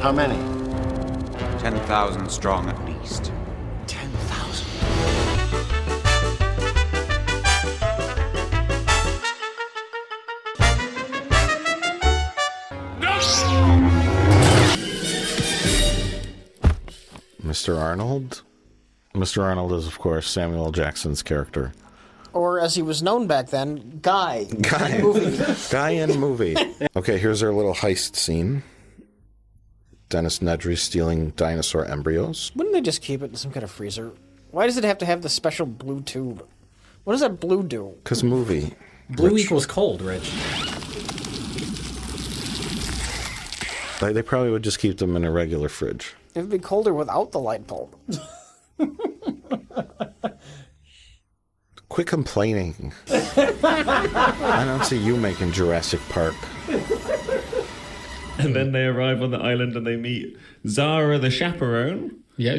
How many? 10,000 strong at least. 10,000. Mr. Arnold? Mr. Arnold is, of course, Samuel L. Jackson's character. Or, as he was known back then, Guy. Guy. Guy in movie. Okay, here's our little heist scene. Dennis Nedry stealing dinosaur embryos. Wouldn't they just keep it in some kind of freezer? Why does it have to have the special blue tube? What does that blue do? Because movie. Blue equals cold, Rich. They probably would just keep them in a regular fridge. It would be colder without the light bulb. Quit complaining. I don't see you making Jurassic Park. And then they arrive on the island and they meet Zara the chaperone. Yeah,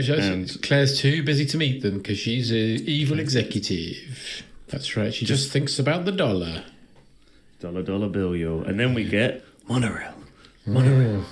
Claire's too busy to meet them because she's an evil executive. That's right, she just thinks about the dollar. Dollar bill, yo. And then we get monorail. Monorail.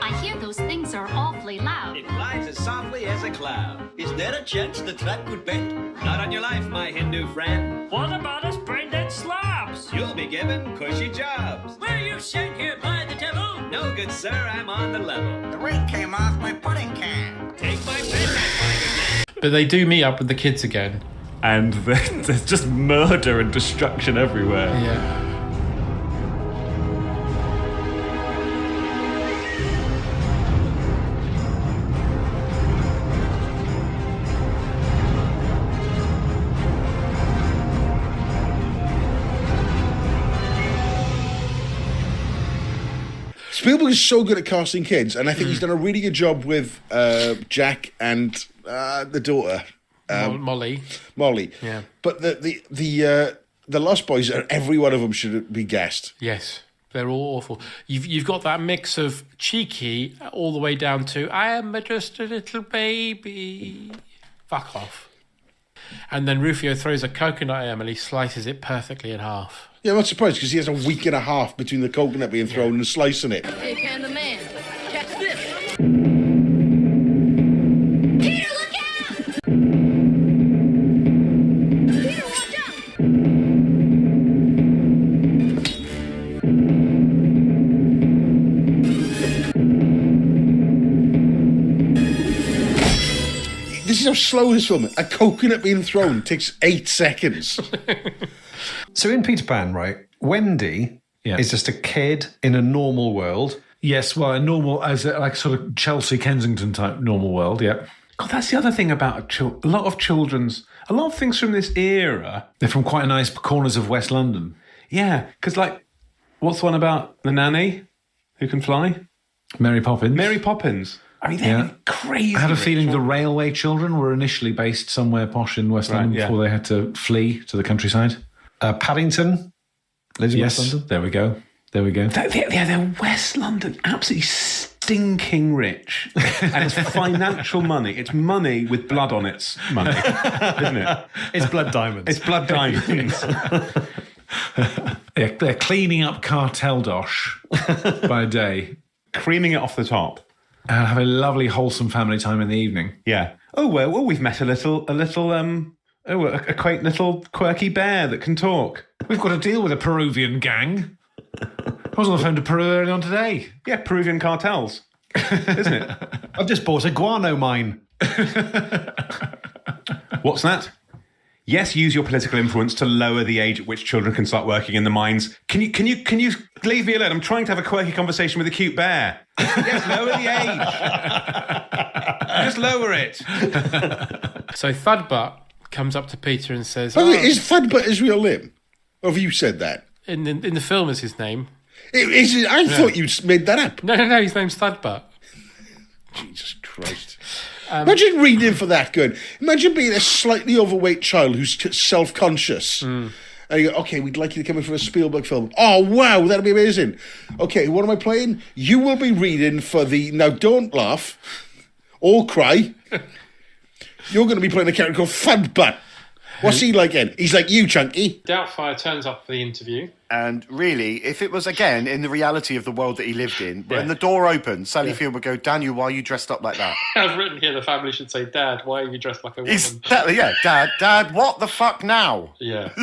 I hear those things are awfully loud. It flies as softly as a cloud. Is there a chance the track could bend? Not on your life, my Hindu friend. What about us brain-dead slobs? You'll be given cushy jobs. Were you sent here by the devil? No, good sir, I'm on the level. The ring came off my pudding can. Take my pen, my good man. But they do meet up with the kids again. And there's just murder and destruction everywhere. Yeah. Spielberg is so good at casting kids, and I think he's done a really good job with Jack and the daughter, Molly. Yeah. But the Lost Boys, every one of them should be guessed. Yes, they're all awful. You've got that mix of cheeky all the way down to I am just a little baby. Fuck off. And then Rufio throws a coconut at him and he slices it perfectly in half. Yeah, I'm not surprised because he has a week and a half between the coconut being thrown and slicing it. Hey, Panda Man, catch this. Peter, look out! Peter, watch out! This is how slow this film is. A coconut being thrown takes 8 seconds. So in Peter Pan, right, Wendy is just a kid in a normal world. Yes, well, a normal, as a, like sort of Chelsea, Kensington type normal world, yeah. God, that's the other thing about a lot of things from this era. They're from quite nice corners of West London. Yeah, because like, what's the one about the nanny who can fly? Mary Poppins. I mean, they're crazy. I had a feeling the Railway Children were initially based somewhere posh in West London before they had to flee to the countryside. Paddington lives in West London. There we go. They're West London, absolutely stinking rich. And it's financial money. It's money with blood on its money, isn't it? It's blood diamonds. It's blood diamonds. They're cleaning up cartel dosh by day. Creaming it off the top. And have a lovely, wholesome family time in the evening. Yeah. Oh, well, we've met a quaint little quirky bear that can talk. We've got to deal with a Peruvian gang. I was on the phone to Peru earlier on today. Yeah, Peruvian cartels, isn't it? I've just bought a guano mine. What's that? Yes, use your political influence to lower the age at which children can start working in the mines. Can you leave me alone? I'm trying to have a quirky conversation with a cute bear. Yes, lower the age. Just lower it. So Thudbutt comes up to Peter and says, Is Thudbutt his real name? Or have you said that? In the film is his name. I thought you made that up. No, his name's Thudbutt. Jesus Christ. Imagine reading for that good. Imagine being a slightly overweight child who's self-conscious. And you go, okay, we'd like you to come in for a Spielberg film. Oh, wow, that'd be amazing. Okay, what am I playing? You will be reading for the... Now, don't laugh or cry. You're going to be playing a character called Thudbutt. What's he like then? He's like you, Chunky. Doubtfire turns up for the interview. And really, if it was, again, in the reality of the world that he lived in, when the door opened, Sally Field would go, Daniel, why are you dressed up like that? I've written here the family should say, Dad, why are you dressed like a woman? Exactly, yeah. Dad, what the fuck now? Yeah.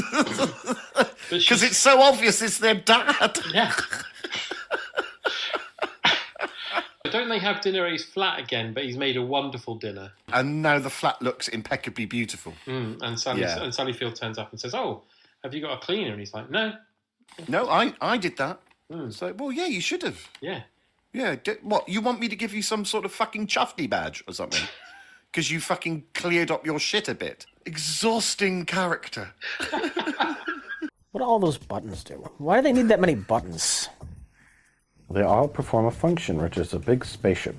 Because it's so obvious it's their dad. Yeah. Don't they have dinner at his flat again, but he's made a wonderful dinner. And now the flat looks impeccably beautiful. And Sally Field turns up and says, oh, have you got a cleaner? And he's like, no. No, I did that. So, well, yeah, you should have. Yeah. Yeah, what, you want me to give you some sort of fucking chuffy badge or something? Because you fucking cleared up your shit a bit. Exhausting character. What do all those buttons do? Why do they need that many buttons? They all perform a function, which is a big spaceship.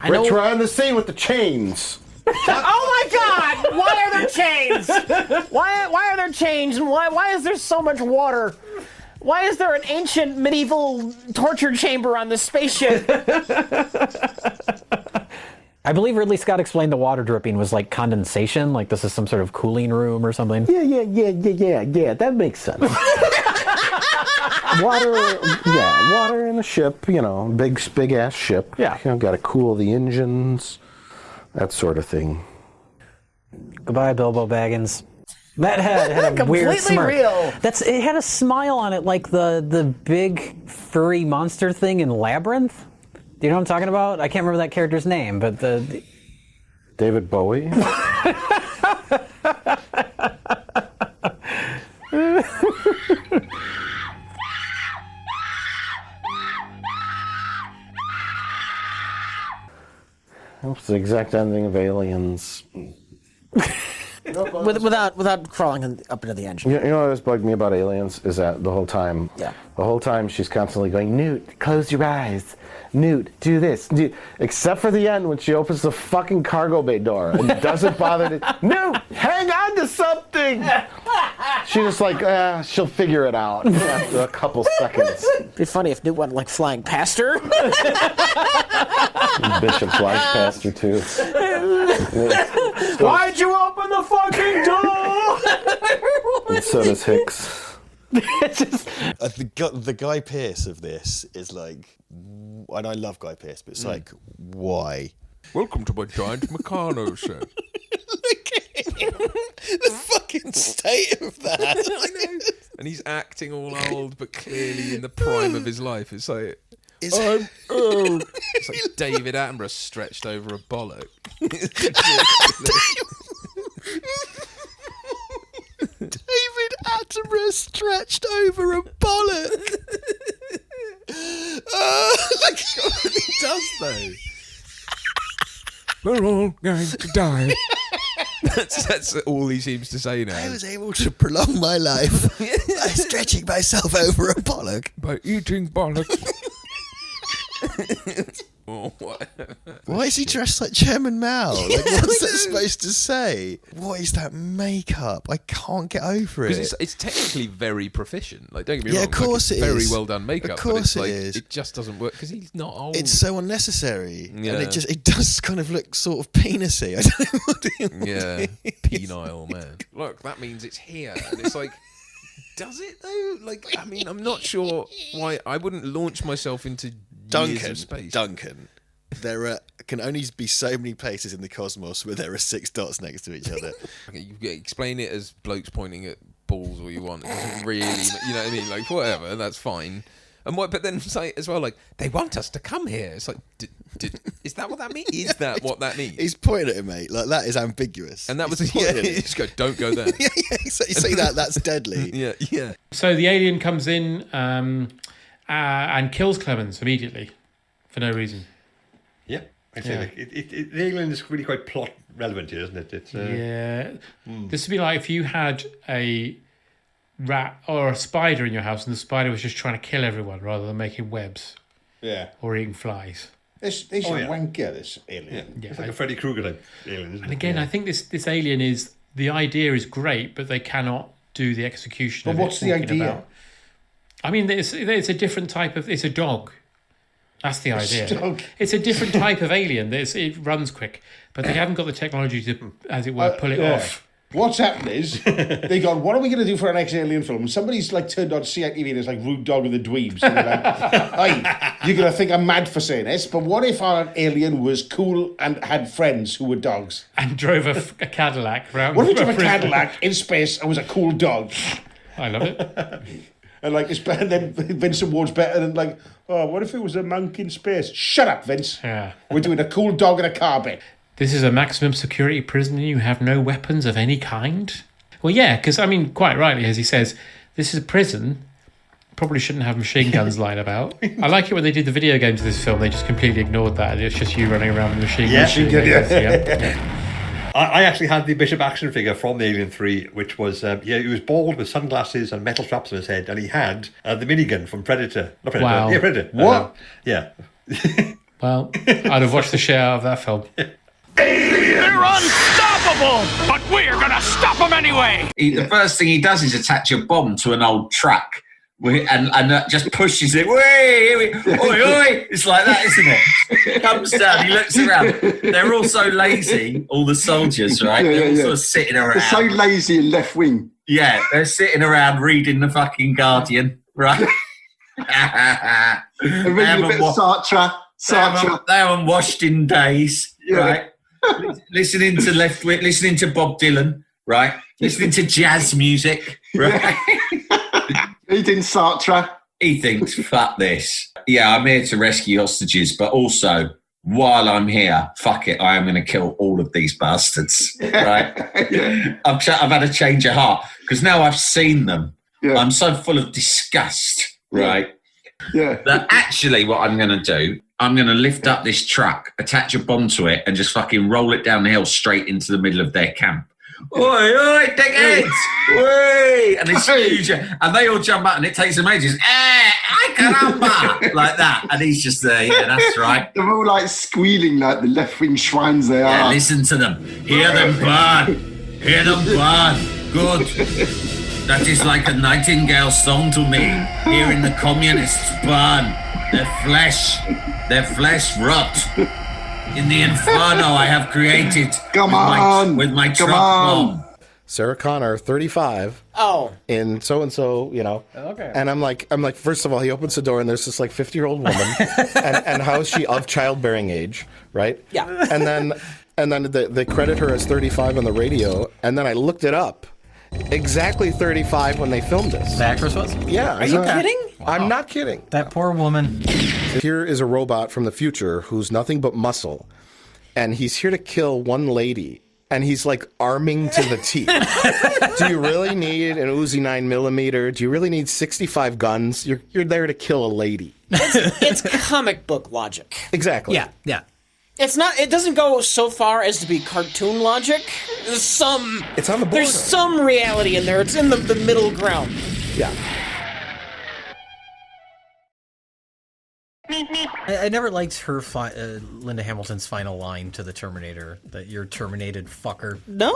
Rich, we're on the scene with the chains. Oh my God! Why are there chains? Why are there chains? And why is there so much water? Why is there an ancient medieval torture chamber on this spaceship? I believe Ridley Scott explained the water dripping was like condensation, like this is some sort of cooling room or something. Yeah, that makes sense. Water in the ship, big ass ship. Yeah. Got to cool the engines, that sort of thing. Goodbye, Bilbo Baggins. That had a weird smirk. Real. It had a smile on it, like the big furry monster thing in Labyrinth. Do you know what I'm talking about? I can't remember that character's name, but the David Bowie. That's the exact ending of Aliens. Without crawling up into the engine. You know what always bugged me about Aliens is that the whole time she's constantly going, Newt, close your eyes. Newt, do this. Except for the end when she opens the fucking cargo bay door and doesn't bother to... Newt, hang on to something! She's just like, she'll figure it out after a couple seconds. It'd be funny if Newt went like flying past her. Bishop flies past her too. Why'd you open the fucking door? And so does Hicks. The Guy Pearce of this is like, and I love Guy Pearce, but it's like, why? Welcome to my giant Meccano show. Look at him. The fucking state of that. I know. And he's acting all old, but clearly in the prime of his life. It's like, I'm old. It's like David Attenborough stretched over a bollock. David Attenborough stretched over a bollock. Like he does though. We're all going to die. That's all he seems to say now. I was able to prolong my life by stretching myself over a bollock. By eating bollock. Or whatever. Why is he dressed like Chairman Mao? Like, what's that supposed to say? What is that makeup? I can't get over it. Because it's technically very proficient. Like, don't get me wrong. Yeah, of course it is. Very well done makeup. Of course but it it's is. It just doesn't work because he's not old. It's so unnecessary. Yeah. And it does kind of look sort of penisy. I don't know what yeah, penile man. Look, that means it's here. And it's like, does it though? Like, I mean, I'm not sure why I wouldn't launch myself into years of space. Duncan, there can only be so many places in the cosmos where there are 6 dots next to each other. Okay, you explain it as blokes pointing at balls all you want. It doesn't really, you know what I mean? Like, whatever, that's fine. And but then say as well, like, they want us to come here. It's like, is that what that means? Is that what that means? He's pointing at him, mate. Like, that is ambiguous. And that was, he just go, don't go there. yeah, you say that's deadly. Yeah. So the alien comes in and kills Clemens immediately for no reason. Yeah. I'd say the alien is really quite plot relevant here, isn't it? It's, This would be like if you had a rat or a spider in your house and the spider was just trying to kill everyone rather than making webs. Yeah. Or eating flies. They should wanker this alien. Yeah. It's like a Freddy Krueger type alien, isn't it? And again, I think this alien is, the idea is great, but they cannot do the execution of it. But what's the idea? I mean, it's a different type of, it's a dog. That's the idea. Dog. It's a different type of alien. It runs quick, but they haven't got the technology to, as it were, pull it off. What's happened is they gone, what are we going to do for our next alien film? And somebody's like turned on CITV and it's like Rude Dog and the Dweebs. And they're like, hey, you're going to think I'm mad for saying this, but what if our alien was cool and had friends who were dogs? And drove a Cadillac round. What if we drove a Cadillac in space and was a cool dog? I love it. And like it's better than Vincent Ward's better than like, oh, what if it was a monk in space? Shut up, Vince. Yeah. We're doing a cool dog and a car bit. This is a maximum security prison and you have no weapons of any kind? Well, yeah, because, I mean, quite rightly, as he says, this is a prison. Probably shouldn't have machine guns lying about. I like it when they did the video games of this film, they just completely ignored that. It's just you running around with machine guns. I actually had the Bishop action figure from the Alien 3, which was, he was bald with sunglasses and metal straps on his head, and he had the minigun from Predator. Not Predator. Wow. Yeah, Predator. What? Yeah. Well, I'd have watched the shit out of that film. They're unstoppable, but we're gonna stop them anyway. The first thing he does is attach a bomb to an old truck and just pushes it. Oi, oi. It's like that, isn't it? Comes down, he looks around. They're all so lazy, all the soldiers, right? They're all sort of sitting around. They're so lazy and left wing. Yeah, they're sitting around reading the fucking Guardian, right? And reading a bit of Sartre. They haven't washed in days, right? Listening to Bob Dylan, right? Listening to jazz music, right? Eating Sartre. He thinks, fuck this. Yeah, I'm here to rescue hostages, but also, while I'm here, fuck it, I am going to kill all of these bastards, right? I've had a change of heart, because now I've seen them. Yeah. I'm so full of disgust, right? Yeah. That actually what I'm going to do, I'm going to lift up this truck, attach a bomb to it, and just fucking roll it down the hill straight into the middle of their camp. Oi, oi, dickheads! Oi! And it's huge. And they all jump out, and it takes them ages. Ay caramba! Like that. And he's just there. Yeah, that's right. They're all like squealing like the left-wing schweins they are. Listen to them. Hear them burn. Hear them burn. Good. That is like a nightingale song to me. Hearing the communists burn. Their flesh rot. In the inferno I have created with my truck bomb. Sarah Connor, 35. Oh. In so-and-so, Okay. And I'm like, first of all, he opens the door and there's this like 50-year-old woman. and how is she of childbearing age, right? Yeah. And then they credit her as 35 on the radio. And then I looked it up. Exactly 35 when they filmed this. The actress was? Yeah. Are you kidding? Wow. I'm not kidding. That poor woman. Here is a robot from the future who's nothing but muscle. And he's here to kill one lady. And he's like arming to the teeth. Do you really need an Uzi 9mm? Do you really need 65 guns? You're there to kill a lady. It's comic book logic. Exactly. Yeah. It's not. It doesn't go so far as to be cartoon logic. It's on the border. There's some reality in there. It's in the middle ground. Yeah. I never liked her, Linda Hamilton's final line to the Terminator, that you're terminated, fucker. No?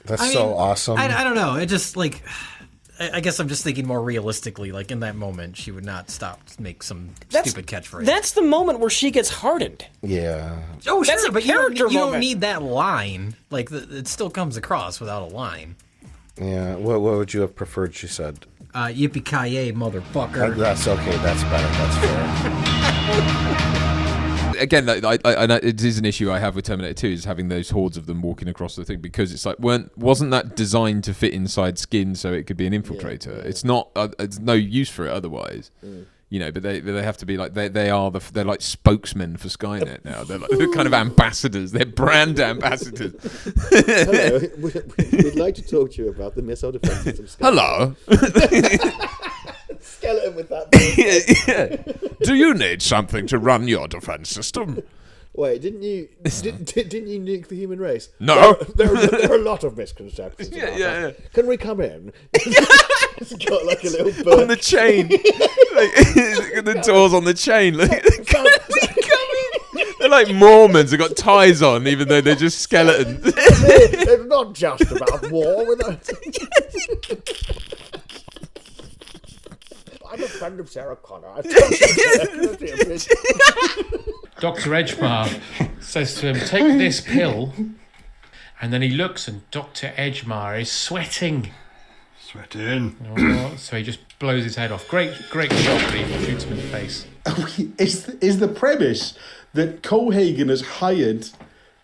That's so awesome. I don't know. It just, like, I guess I'm just thinking more realistically. Like, in that moment, she would not stop to make some stupid catchphrase. That's the moment where she gets hardened. Yeah. Oh, That's sure, a but character you don't moment. need that line. Like, it still comes across without a line. Yeah. What would you have preferred, she said? Yippee-ki-yay, motherfucker. That's okay. That's better. That's fair. Again, it is an issue I have with Terminator 2, is having those hordes of them walking across the thing, because it's like, wasn't that designed to fit inside skin so it could be an infiltrator? Yeah. It's not. It's no use for it otherwise. But they have to be like they're like spokesmen for Skynet now. They're kind of ambassadors. They're brand ambassadors. Hello, we'd like to talk to you about the missile defense system. Hello. Skeleton with that. Yeah. Do you need something to run your defense system? Wait, didn't you nuke the human race? No. There are a lot of misconceptions. Yeah. Can we come in? It's got like a little bird on the chain. The doors on the chain. They're like Mormons. They've got ties on, even though they're just skeletons. It's not just about war. I'm a friend of Sarah Connor. Dr. Edgemar says to him, take this pill. And then he looks and Dr. Edgemar is sweating. Oh, so he just blows his head off. Great shot, but he shoots him in the face. Is the premise that Cohagen has hired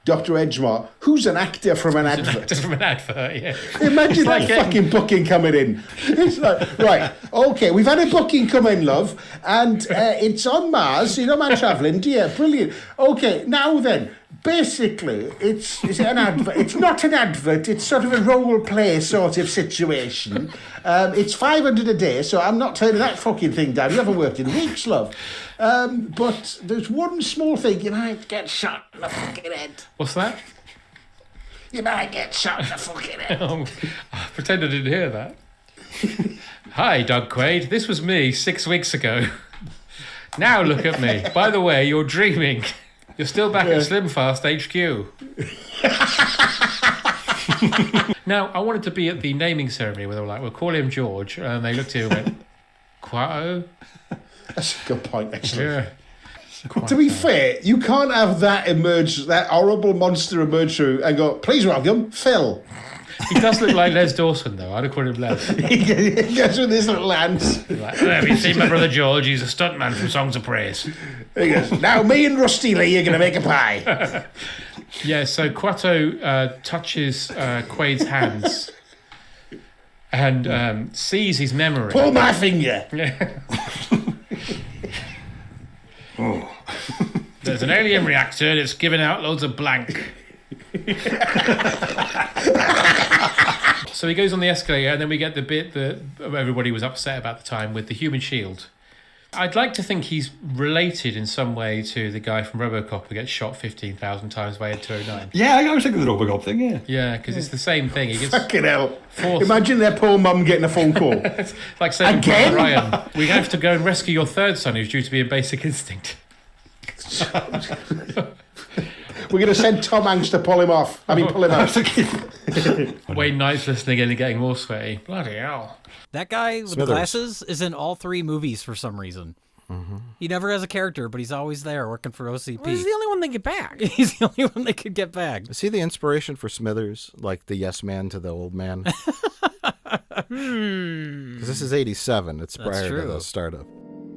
Dr. Edgemar, who's an actor from an advert? Yeah. Imagine that fucking booking coming in. It's like, right, okay, we've had a booking come in, love, and it's on Mars, man travelling, yeah, brilliant. Okay, now then, basically, is it an advert? It's not an advert, it's sort of a role play sort of situation. It's 500 a day, so I'm not turning that fucking thing down. You haven't worked in weeks, love. But there's one small thing, you might get shot in the fucking head. What's that? You might get shot in the fucking head. I pretend I didn't hear that. Hi, Doug Quaid. This was me 6 weeks ago. Now look at me. By the way, you're dreaming. You're still back at Slim Fast HQ. Now, I wanted to be at the naming ceremony where they were like, we'll call him George. And they looked at him and went, Quato? That's a good point, actually. Yeah. To be fair, you can't have that horrible monster emerge through and go, please welcome, Phil. He does look like Les Dawson, though. I'd have called him Les. He goes with his little hands. Like, have you seen my brother George? He's a stuntman from Songs of Praise. He goes, now me and Rusty Lee are going to make a pie. Yeah, so Quato touches Quaid's hands and sees his memory. Pull my finger. Yeah. Oh. There's an alien reactor that's giving out loads of blank. So he goes on the escalator, and then we get the bit that everybody was upset about at the time with the human shield. I'd like to think he's related in some way to the guy from RoboCop who gets shot 15,000 times by Ed 209. Yeah, I was thinking of the RoboCop thing, yeah. Yeah, because it's the same thing. He gets fucking hell. Imagine their poor mum getting a phone call. It's like saying, again? Ryan, we have to go and rescue your third son who's due to be in Basic Instinct. We're going to send Tom Hanks to pull him off. Pull him out. Wayne Knight's listening in and getting more sweaty. Bloody hell. That guy with the glasses is in all 3 movies for some reason. Mm-hmm. He never has a character, but he's always there working for OCP. Well, he's the only one they get back. He's the only one they could get back. Is he the inspiration for Smithers, like the yes man to the old man? Because this is 87. It's prior to the startup.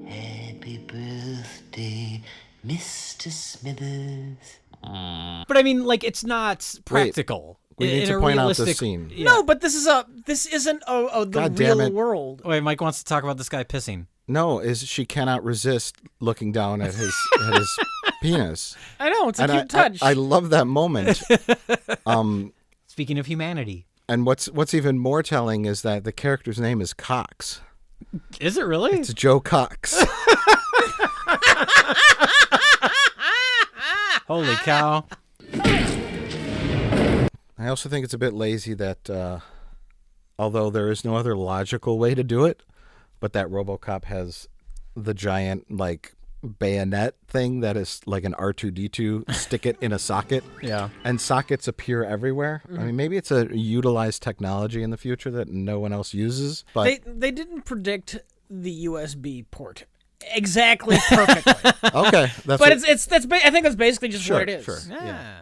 Happy birthday, Mr. Smithers. But I mean, like, it's not practical. We need to point out this scene. Yeah. No, but this isn't the real world. Wait, Mike wants to talk about this guy pissing. No, she cannot resist looking down at his penis. I know, it's a cute touch. I love that moment. Speaking of humanity. And what's even more telling is that the character's name is Cox. Is it really? It's Joe Cox. Holy cow. I also think it's a bit lazy that, although there is no other logical way to do it, but that RoboCop has the giant, like, bayonet thing that is like an R2-D2, stick it in a socket. Yeah. And sockets appear everywhere. Mm-hmm. I mean, maybe it's a utilized technology in the future that no one else uses, but... They didn't predict the USB port exactly perfectly. Okay. But I think that's basically just what it is. Sure. Yeah.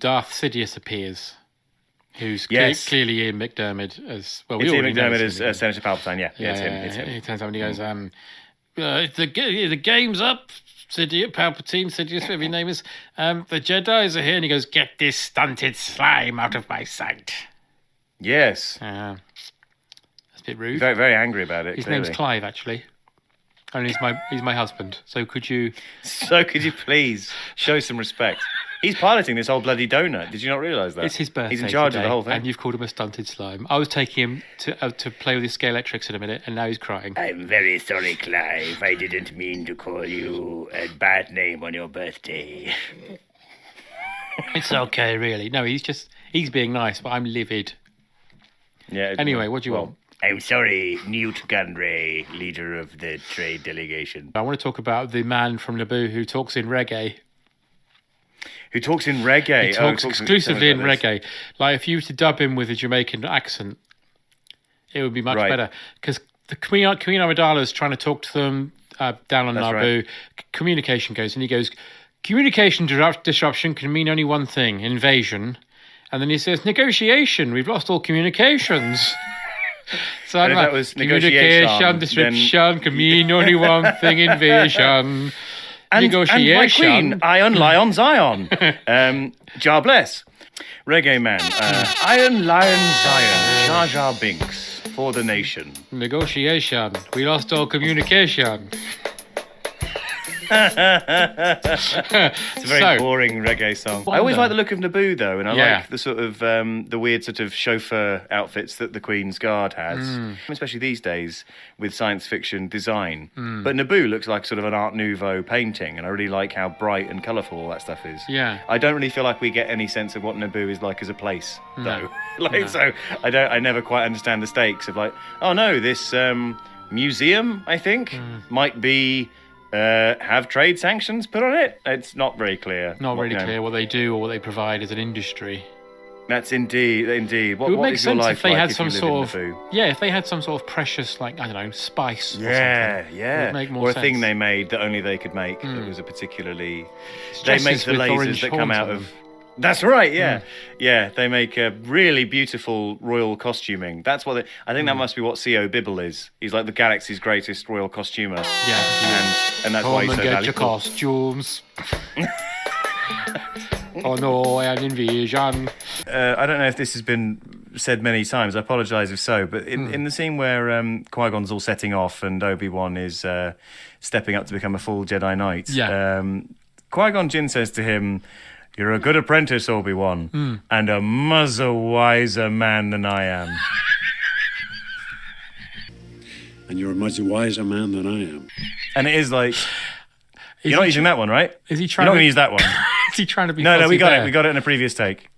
Darth Sidious appears, who's clearly Ian McDermott as well. It's Ian McDermott as Senator Palpatine. Yeah, it's him. He turns up and he goes, "The game's up, Sidious, Palpatine, Sidious, whatever your name is. The Jedis are here." And he goes, "Get this stunted slime out of my sight." Yes, that's a bit rude. Very, very angry about it. His clearly. name's Clive, actually. And he's my husband. So could you please show some respect? He's piloting this whole bloody donut. Did you not realise that? It's his birthday. He's in charge today, of the whole thing. And you've called him a stunted slime. I was taking him to play with his Scalextrics in a minute, and now he's crying. I'm very sorry, Clive. I didn't mean to call you a bad name on your birthday. It's okay, really. No, he's being nice, but I'm livid. Yeah. Anyway, what do you want? I'm sorry, Newt Gunray, leader of the trade delegation. I want to talk about the man from Naboo who talks in reggae. Who talks in reggae. He talks exclusively in reggae. Like, if you were to dub him with a Jamaican accent, it would be much better. Because the Queen Amidala is trying to talk to them down on Naboo. Right. Communication goes, and he goes, communication disruption can mean only one thing, invasion. And then he says, negotiation, we've lost all communications. So I'm like, communication disruption can mean only one thing, invasion. Negotiation. And my queen, Iron Lion Zion. Jar Bless. Reggae Man. Iron Lion Zion. Jar Jar Binks. For the nation. Negotiation. We lost all communication. It's a very boring reggae song. I always like the look of Naboo, though, and I like the sort of the weird sort of chauffeur outfits that the Queen's Guard has, especially these days with science fiction design. But Naboo looks like sort of an Art Nouveau painting, and I really like how bright and colourful all that stuff is. Yeah, I don't really feel like we get any sense of what Naboo is like as a place, though. So I never quite understand the stakes of like, oh no, this museum, I think, might be. Have trade sanctions put on it? It's not very clear. Not really clear what they do or what they provide as an industry. That's indeed. It would make sense if they had some sort of if they had some sort of precious, like, I don't know, spice. Or something. It would make more sense. Or a thing they made that only they could make. That was a particularly. They make the lasers that come out of. That's right, yeah. Yeah, they make a really beautiful royal costuming. That's what I think that must be what C.O. Bibble is. He's like the galaxy's greatest royal costumer. Yeah. And that's why he's so valuable. Get your costumes. Oh no, an invasion. I don't know if this has been said many times. I apologise if so, but in the scene where Qui-Gon's all setting off and Obi-Wan is stepping up to become a full Jedi Knight, Qui-Gon Jinn says to him, "You're a good apprentice, Obi-Wan, and a much wiser man than I am." And you're a much wiser man than I am. And it is like, you're not using that one, right? Is he trying? You're not going to use that one. Is he trying to be? No, we got there? it. We got it in a previous take.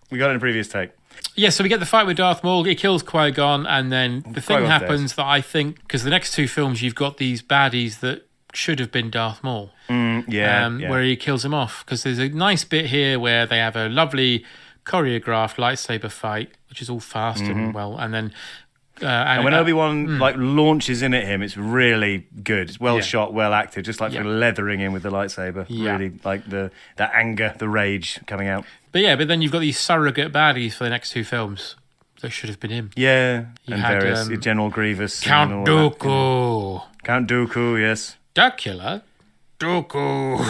Yeah, so we get the fight with Darth Maul. He kills Qui-Gon, and then the thing happens that I think, because the next two films you've got these baddies that should have been Darth Maul. Where he kills him off, because there's a nice bit here where they have a lovely choreographed lightsaber fight, which is all fast and well, and then and when Obi-Wan like launches in at him, it's really good. It's well shot, well acted, just like leathering in with the lightsaber. Really like the anger, the rage coming out. But then you've got these surrogate baddies for the next two films. That should have been him. Yeah, and various General Grievous, Count Dooku. Count Dooku, yes. Dracula. Dooku.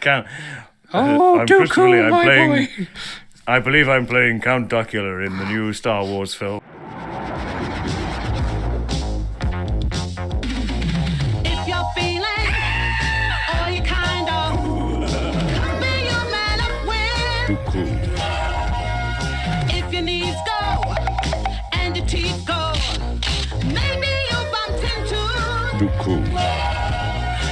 Count. Oh, Dooku, my boy. I believe I'm playing Count Dracula in the new Star Wars film. If you're feeling all you kind of be your man up with. If your knees go and your teeth go, maybe you bumped into Dooku.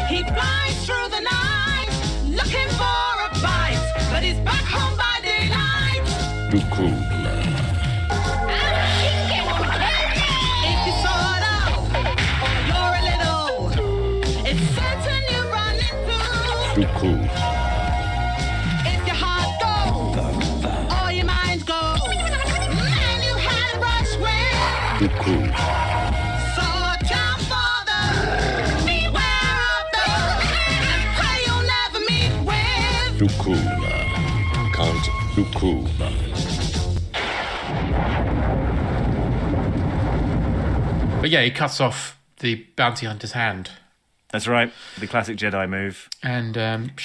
He flies through the night looking for a bite, but he's back home by daylight. Dooku. If you're sort of, or you're a little, it's certain you run into Dooku. If your heart goes, or your mind goes, man, you had a brush with Dooku. So watch out for the beware of the prey you'll never meet with Dooku. Count Dooku. But yeah, he cuts off the bounty hunter's hand. That's right, the classic Jedi move. And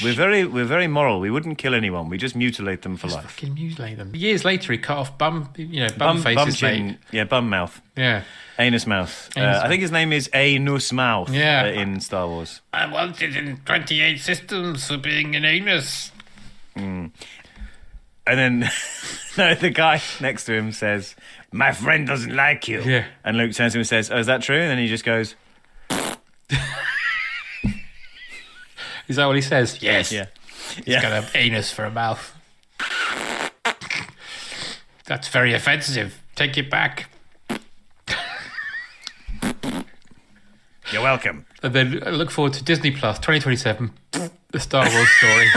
we're very moral. We wouldn't kill anyone. We just mutilate them for life. Fucking mutilate them. Years later, he cut off bum face's chin. mate. Yeah, bum mouth. Yeah, anus mouth. I think his name is Anus Mouth. Yeah, in Star Wars. I wanted in 28 systems for being an anus. And then the guy next to him says, "My friend doesn't like you." Yeah. And Luke turns to him and says, "Oh, is that true?" And then he just goes, Is that what he says? Yes. Yeah. He's got an anus for a mouth. That's very offensive. Take it back. You're welcome. And then I look forward to Disney Plus 2027. The Star Wars story.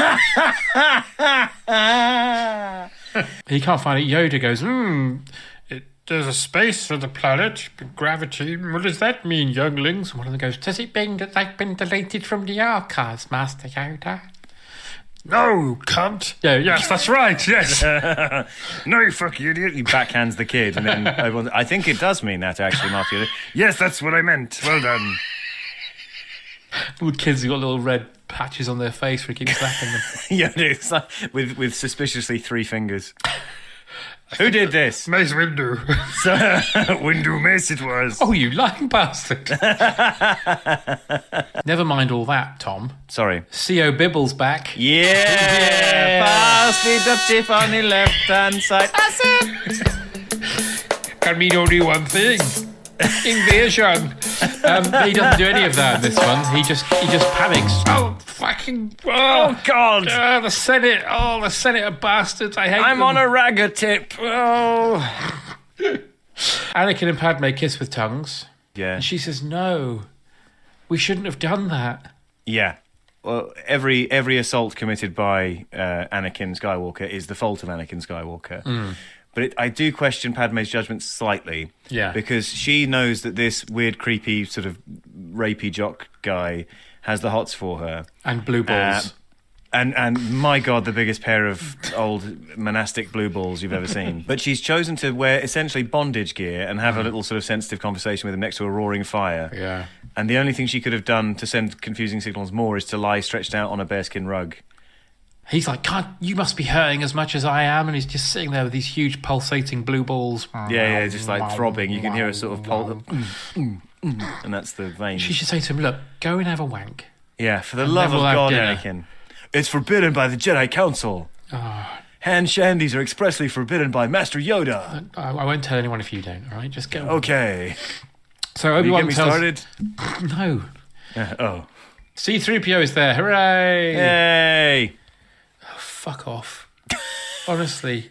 He can't find it. Yoda goes, there's a space for the planet, gravity. What does that mean, younglings? And one of them goes, does it mean that they've been deleted from the archives, Master Yoda? No, cunt. Yeah, yes, that's right, yes. No, you fucking idiot. He backhands the kid, and then I think it does mean that, actually, Master Yoda. Yes, that's what I meant. Well done. All the kids have got little red patches on their face for keep slapping them. Yoda, like, with suspiciously 3 fingers. Who did this? Mace Windu. Windu Mace it was. Oh, you lying bastard. Never mind all that, Tom. Sorry. C.O. Bibble's back. Yeah! Pass me the chip on the left-hand side. That's it! Can mean only one thing. Invasion. He doesn't do any of that in this one. He just panics. Oh, fucking... Oh, God! The Senate. Oh, the Senate are bastards. I hate them. I'm on a ragger tip. Oh. Anakin and Padme kiss with tongues. Yeah. And she says, no, we shouldn't have done that. Yeah. Well, every assault committed by Anakin Skywalker is the fault of Anakin Skywalker. But I do question Padme's judgment slightly. Yeah. Because she knows that this weird, creepy, sort of rapey jock guy has the hots for her. And blue balls. And my God, the biggest pair of old monastic blue balls you've ever seen. But she's chosen to wear essentially bondage gear and have a little sort of sensitive conversation with him next to a roaring fire. Yeah. And the only thing she could have done to send confusing signals more is to lie stretched out on a bearskin rug. He's like, you must be hurting as much as I am. And he's just sitting there with these huge pulsating blue balls. Yeah, just like throbbing. You can hear a sort of pulse. And that's the vein. She should say to him, look, go and have a wank. Yeah, for the love of God, Anakin. It's forbidden by the Jedi Council. Hand shandies are expressly forbidden by Master Yoda. I won't tell anyone if you don't, all right? Just go. Okay. So Obi-Wan tells... started? No. Oh. C-3PO is there. Hooray! Yay! Oh, fuck off. Honestly.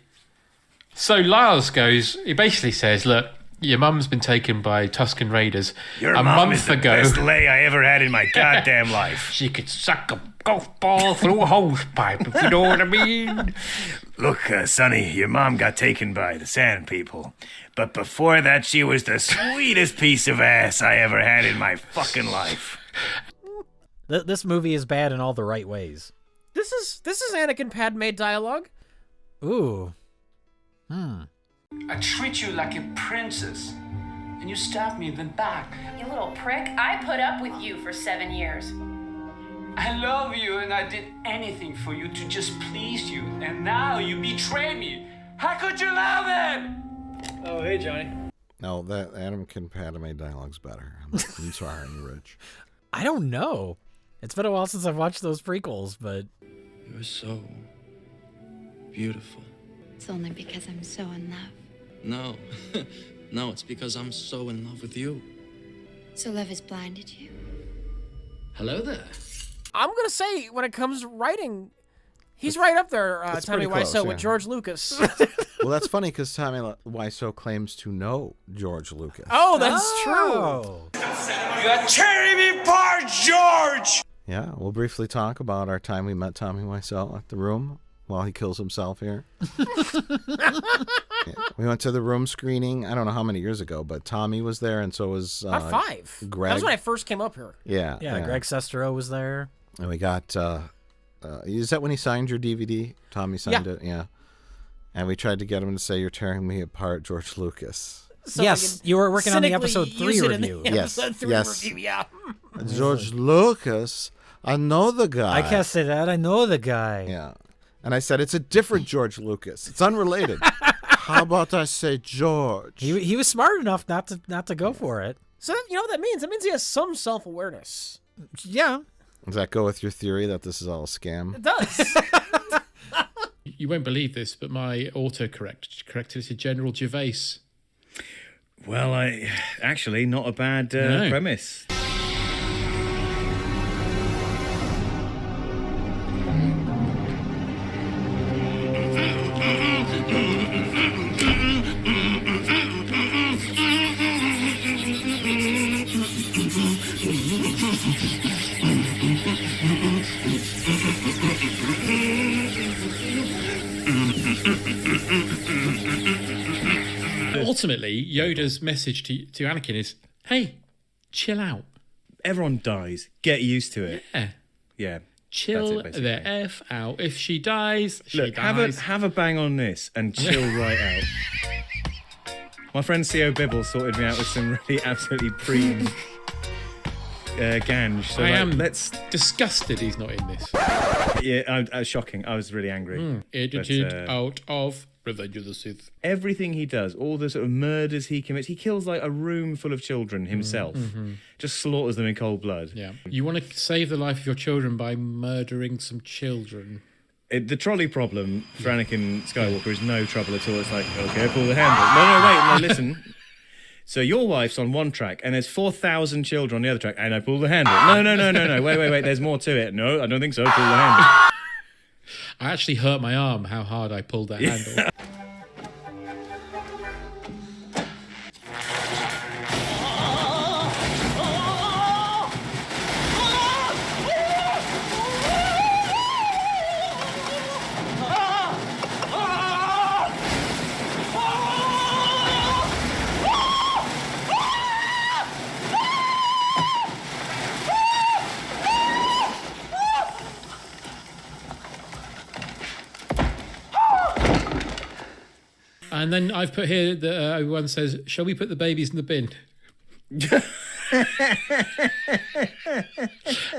So Lars goes, he basically says, look, your mum's been taken by Tusken Raiders Your a mum month is the ago. best lay I ever had in my goddamn life. She could suck a golf ball through a hose pipe, if you know what I mean. Look, Sonny, your mom got taken by the Sand People. But before that, she was the sweetest piece of ass I ever had in my fucking life. This movie is bad in all the right ways. This is Anakin Padme dialogue. Ooh. I treat you like a princess, and you stab me in the back. You little prick, I put up with you for 7 years. I love you, and I did anything for you to just please you, and now you betray me. How could you love it? Oh, hey, Johnny. No, that Anakin Padme dialogue's better. I'm sorry, Rich. I don't know. It's been a while since I've watched those prequels, but... You're so beautiful. It's only because I'm so in love. No. No, it's because I'm so in love with you. So love has blinded you. Hello there. I'm going to say, when it comes to writing, he's right up there, Tommy Wiseau, with George Lucas. Well, that's funny because Tommy Wiseau claims to know George Lucas. Oh, that's true. You're tearing me apart, George! Yeah, we'll briefly talk about our time we met Tommy Wiseau at the Room while he kills himself here. Yeah, we went to the Room screening, I don't know how many years ago, but Tommy was there, and so was About 5. Greg. That was when I first came up here. Yeah. Greg Sestero was there. And we got, is that when he signed your DVD? Tommy signed it, yeah. And we tried to get him to say, "You're tearing me apart, George Lucas." So yes, you were working on the episode 3 review. Episode 3 review, yeah. George Lucas, I know the guy. I can't say that. I know the guy. Yeah. And I said, it's a different George Lucas. It's unrelated. How about I say George? He was smart enough not to go for it. So you know what that means? That means he has some self-awareness. Yeah. Does that go with your theory that this is all a scam? It does. You won't believe this, but my autocorrect corrected it to General Gervais. Well, actually, not a bad premise. Ultimately, Yoda's message to Anakin is, hey, chill out. Everyone dies. Get used to it. Yeah. Yeah. Chill That's it, the F out. If she dies, she dies. Have a bang on this and chill right out. My friend C.O. Bibble sorted me out with some really absolutely preem ganj. So I am disgusted he's not in this. Yeah, shocking. I was really angry. Edited out of Revenge of the Sith. Everything he does, all the sort of murders he commits, he kills like a room full of children himself. Just slaughters them in cold blood. Yeah. You want to save the life of your children by murdering some children. The trolley problem for Anakin Skywalker is no trouble at all. It's like, okay, pull the handle. No, listen. So your wife's on one track and there's 4,000 children on the other track and I pull the handle. No. Wait. There's more to it. No, I don't think so. Pull the handle. I actually hurt my arm how hard I pulled that handle. And then I've put here that everyone says, shall we put the babies in the bin?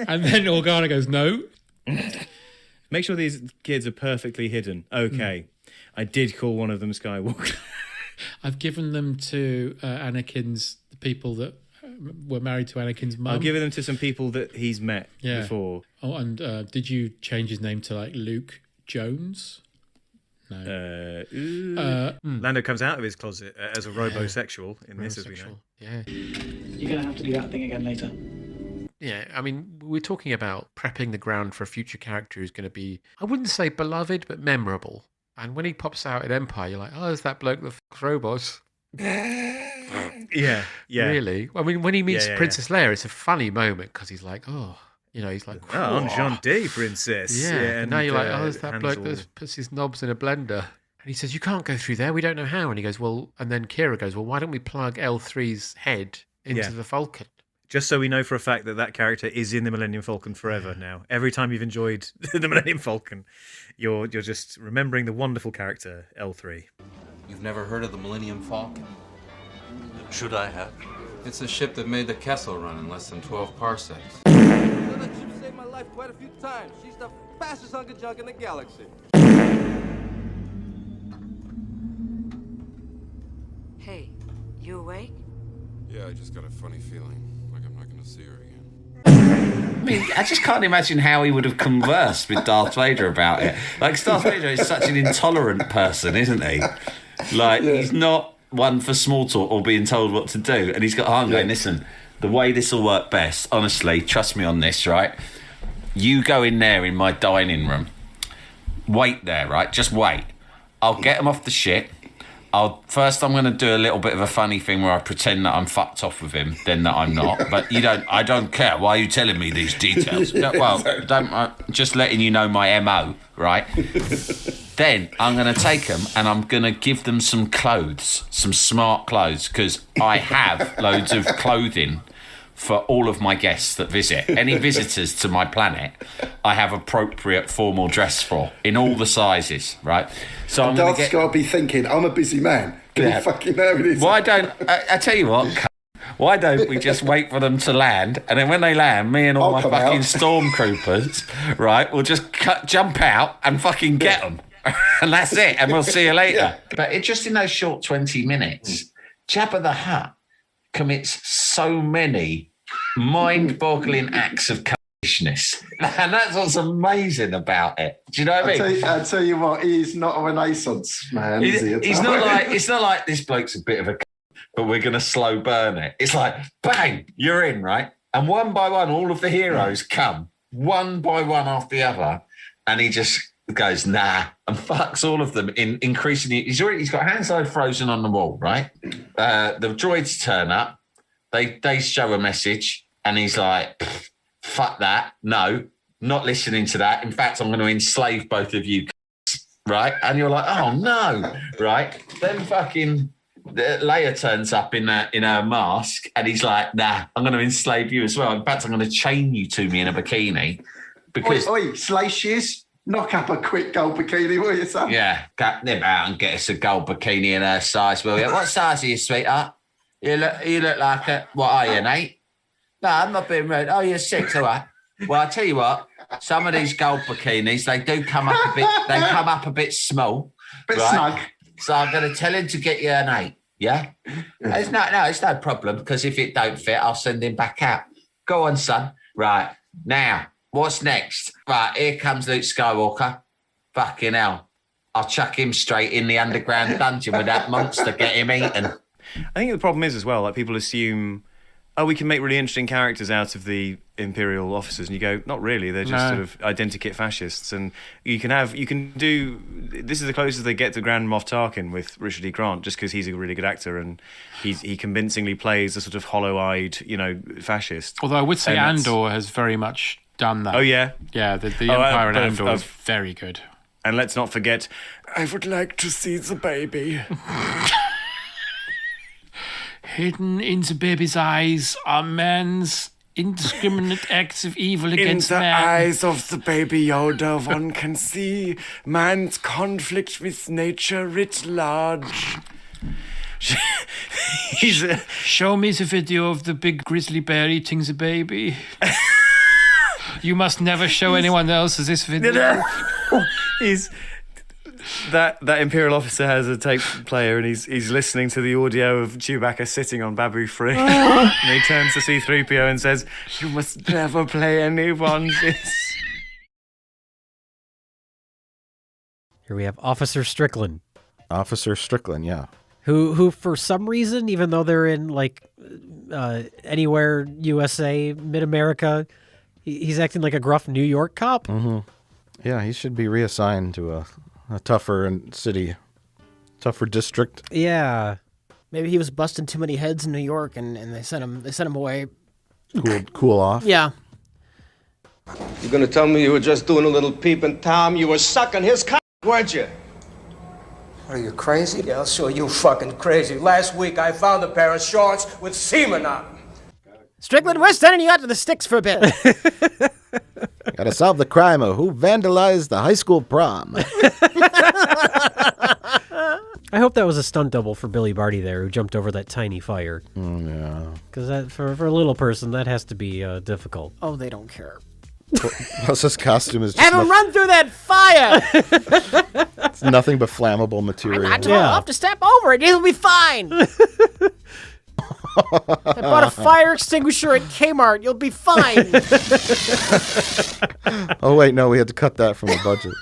And then Organa goes, no. Make sure these kids are perfectly hidden. Okay. I did call one of them Skywalker. I've given them to the people that were married to Anakin's mum. I've given them to some people that he's met before. Oh, and did you change his name to like Luke Jones? No. Lando comes out of his closet as a robosexual in this, as we know. Yeah. You're going to have to do that thing again later. Yeah, I mean, we're talking about prepping the ground for a future character who's going to be, I wouldn't say beloved, but memorable. And when he pops out at Empire, you're like, oh, there's that bloke that f***s robots. Yeah. Really? I mean, when he meets Princess Leia, it's a funny moment because he's like, oh... You know, he's like, oh, enchanté, princess. Yeah, and now you're like, oh, there's that bloke Hansel. that puts his knobs in a blender. And he says, you can't go through there. We don't know how. And he goes, well, and then Kira goes, well, why don't we plug L3's head into the Falcon? Just so we know for a fact that character is in the Millennium Falcon forever now. Every time you've enjoyed the Millennium Falcon, you're just remembering the wonderful character, L3. You've never heard of the Millennium Falcon? Should I have? It's a ship that made the Kessel run in less than 12 parsecs. That ship saved my life quite a few times. She's the fastest hunk of junk in the galaxy. Hey, you awake? Yeah, I just got a funny feeling, like I'm not gonna see her again. I mean, I just can't imagine how he would have conversed with Darth Vader about it. Like, Darth Vader is such an intolerant person, isn't he? Like, he's not one for small talk or being told what to do. And he's got I'm going, listen, the way this will work best, honestly, trust me on this, right? You go in there in my dining room. Wait there, right? Just wait. I'll get them off the ship. I'm going to do a little bit of a funny thing where I pretend that I'm fucked off with him, then that I'm not. But I don't care. Why are you telling me these details? Just letting you know my MO, right? Then I'm going to take them and I'm going to give them some clothes, some smart clothes, because I have loads of clothing for all of my guests that visit. Any visitors to my planet, I have appropriate formal dress for in all the sizes, right? So I'm going to get... got to be thinking, I'm a busy man. Can you fucking know this? Why don't... I tell you what, why don't we just wait for them to land, and then when they land, me and all my fucking stormtroopers, right, we'll just jump out and fucking get them. And that's it, and we'll see you later. But it just in those short 20 minutes, Jabba the Hutt commits so many mind-boggling acts of cunnishness. And that's what's amazing about it. Do you know what I mean? I tell you what, he's not a Renaissance man, is he? It's not like this bloke's a bit of a but we're going to slow burn it. It's like, bang, you're in, right? And one by one, all of the heroes come, one by one after the other, and he just goes, nah, and fucks all of them in increasingly. He's got Han Solo frozen on the wall, right? The droids turn up, they show a message, and he's like, fuck that, no, not listening to that. In fact, I'm going to enslave both of you. right? And you're like, oh no, right? Then fucking Leia turns up in her mask, and he's like, nah, I'm going to enslave you as well. In fact, I'm going to chain you to me in a bikini. Because Oi, Slacius, knock up a quick gold bikini, will you, son? yeah, nip out and get us a gold bikini in her size, will you? What size are you, sweetheart? You look like what are you, an 8? No, I'm not being rude. Oh, you're 6, all right. Well, I'll tell you what, some of these gold bikinis, they do come up a bit, they come up a bit small. Bit snug. So I'm going to tell him to get you an 8, yeah? It's no problem, because if it don't fit, I'll send him back out. Go on, son. Right, now, what's next? Right, here comes Luke Skywalker. Fucking hell. I'll chuck him straight in the underground dungeon with that monster, get him eaten. I think the problem is as well, like people assume, oh, we can make really interesting characters out of the Imperial officers, and you go, not really. They're just sort of identikit fascists, and you can do. This is the closest they get to Grand Moff Tarkin with Richard E. Grant, just because he's a really good actor and he convincingly plays a sort of hollow-eyed, fascist. Although I would say Andor has very much done that. Oh yeah, yeah. The Empire in Andor is very good. And let's not forget, I would like to see the baby. Hidden in the baby's eyes are man's indiscriminate acts of evil against man. In the eyes of the baby Yoda, one can see man's conflict with nature writ large. Show me the video of the big grizzly bear eating the baby. You must never show anyone else this video. That Imperial officer has a tape player, and he's listening to the audio of Chewbacca sitting on Babu Frick. And he turns to C-3PO and says, "You must never play anyone this." Here we have Officer Strickland. Officer Strickland, yeah. Who for some reason, even though they're in anywhere USA, Mid-America, he's acting like a gruff New York cop. Mm-hmm. Yeah, he should be reassigned to a tougher tougher district. Yeah. Maybe he was busting too many heads in New York and they sent him away. Cool off. Yeah. You're gonna tell me you were just doing a little peeping Tom? You were sucking his cock, weren't you? Are you crazy? Yeah, I'll show you fucking crazy. Last week I found a pair of shorts with semen on them. Strickland, we're sending you out to the sticks for a bit. Gotta solve the crime of who vandalized the high school prom. I hope that was a stunt double for Billy Barty there, who jumped over that tiny fire. Yeah. Because for a little person, that has to be difficult. Oh, they don't care. Plus, his costume is just have him run through that fire! It's nothing but flammable material. I'm not tall enough to step over it. It'll be fine. I bought a fire extinguisher at Kmart. You'll be fine. Oh, wait, no, we had to cut that from the budget.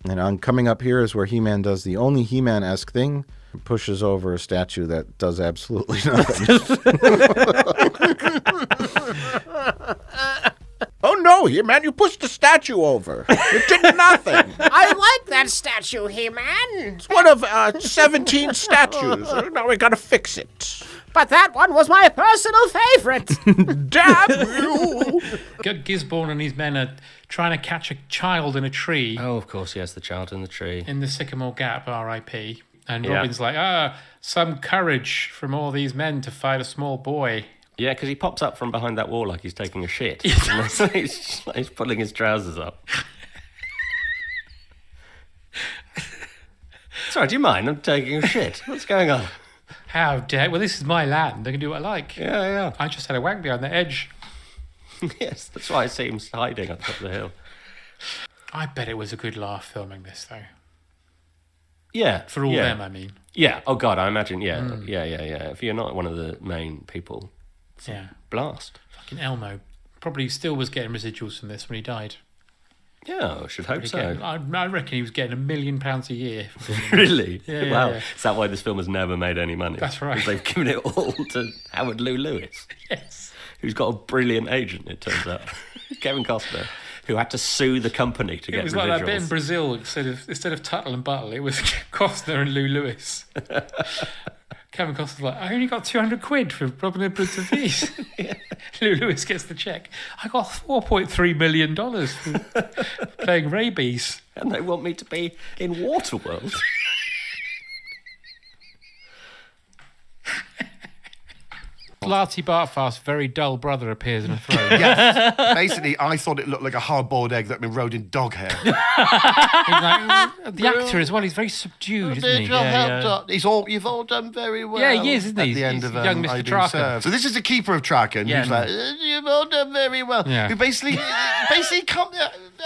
And on coming up here is where He-Man does the only He-Man-esque thing. Pushes over a statue that does absolutely nothing. Oh no, He-Man, you pushed the statue over. You did nothing. I like that statue, He-Man. It's one of 17 statues. Now we gotta fix it. But that one was my personal favorite. Damn you! Gisborne and his men are trying to catch a child in a tree. Oh, of course, yes, the child in the tree. In the Sycamore Gap, R.I.P. And Robin's like, some courage from all these men to fight a small boy. Yeah, because he pops up from behind that wall like he's taking a shit. He's pulling his trousers up. Sorry, do you mind? I'm taking a shit. What's going on? How dare... Well, this is my land. I can do what I like. Yeah. I just had a wank behind the edge. Yes, that's why I see him hiding up top of the hill. I bet it was a good laugh filming this, though. Yeah. For all them, I mean. Yeah. Oh, God, I imagine, yeah. Yeah. If you're not one of the main people, blast. Fucking Elmo. Probably still was getting residuals from this when he died. Yeah, I should hope so. I reckon he was getting £1 million a year. Really? Yeah, wow. Yeah. Is that why this film has never made any money? That's right. Because they've given it all to Howard Lou Lewis. Yes. Who's got a brilliant agent, it turns out. Kevin Costner, who had to sue the company to get residuals. It was like that bit in Brazil. Instead of Tuttle and Buttle, it was Costner and Lou Lewis. Kevin Costner's like, I only got £200 for robbing a Portuguese. Lewis gets the check. I got $4.3 million for playing rabies. And they want me to be in Waterworld. Larty Bartfast's very dull brother appears in a throne. Yes. Basically, I thought it looked like a hard-boiled egg that had been rolled in dog hair. The actor as well, he's very subdued, isn't he? You've all done very well. Yeah, he is, isn't he? At the end He's of young Mr. I Do Traken. Serve. So this is the keeper of Traken. Yeah, He's like, you've all done very well. Yeah. Who basically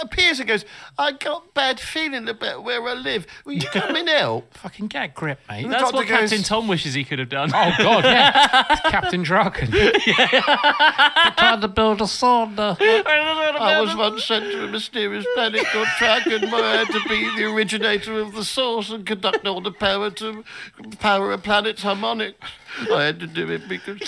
appears and goes, I got bad feeling about where I live. Will you come and help? Fucking get a grip, mate. And the That's what doctor goes, Captain Tom wishes he could have done. Oh, God, yeah. It's Captain Draken. Trying to build a sauna. I was once sent to a mysterious planet called Traken where I had to be the originator of the source and conduct all the power to power a planet's harmonics. I had to do it because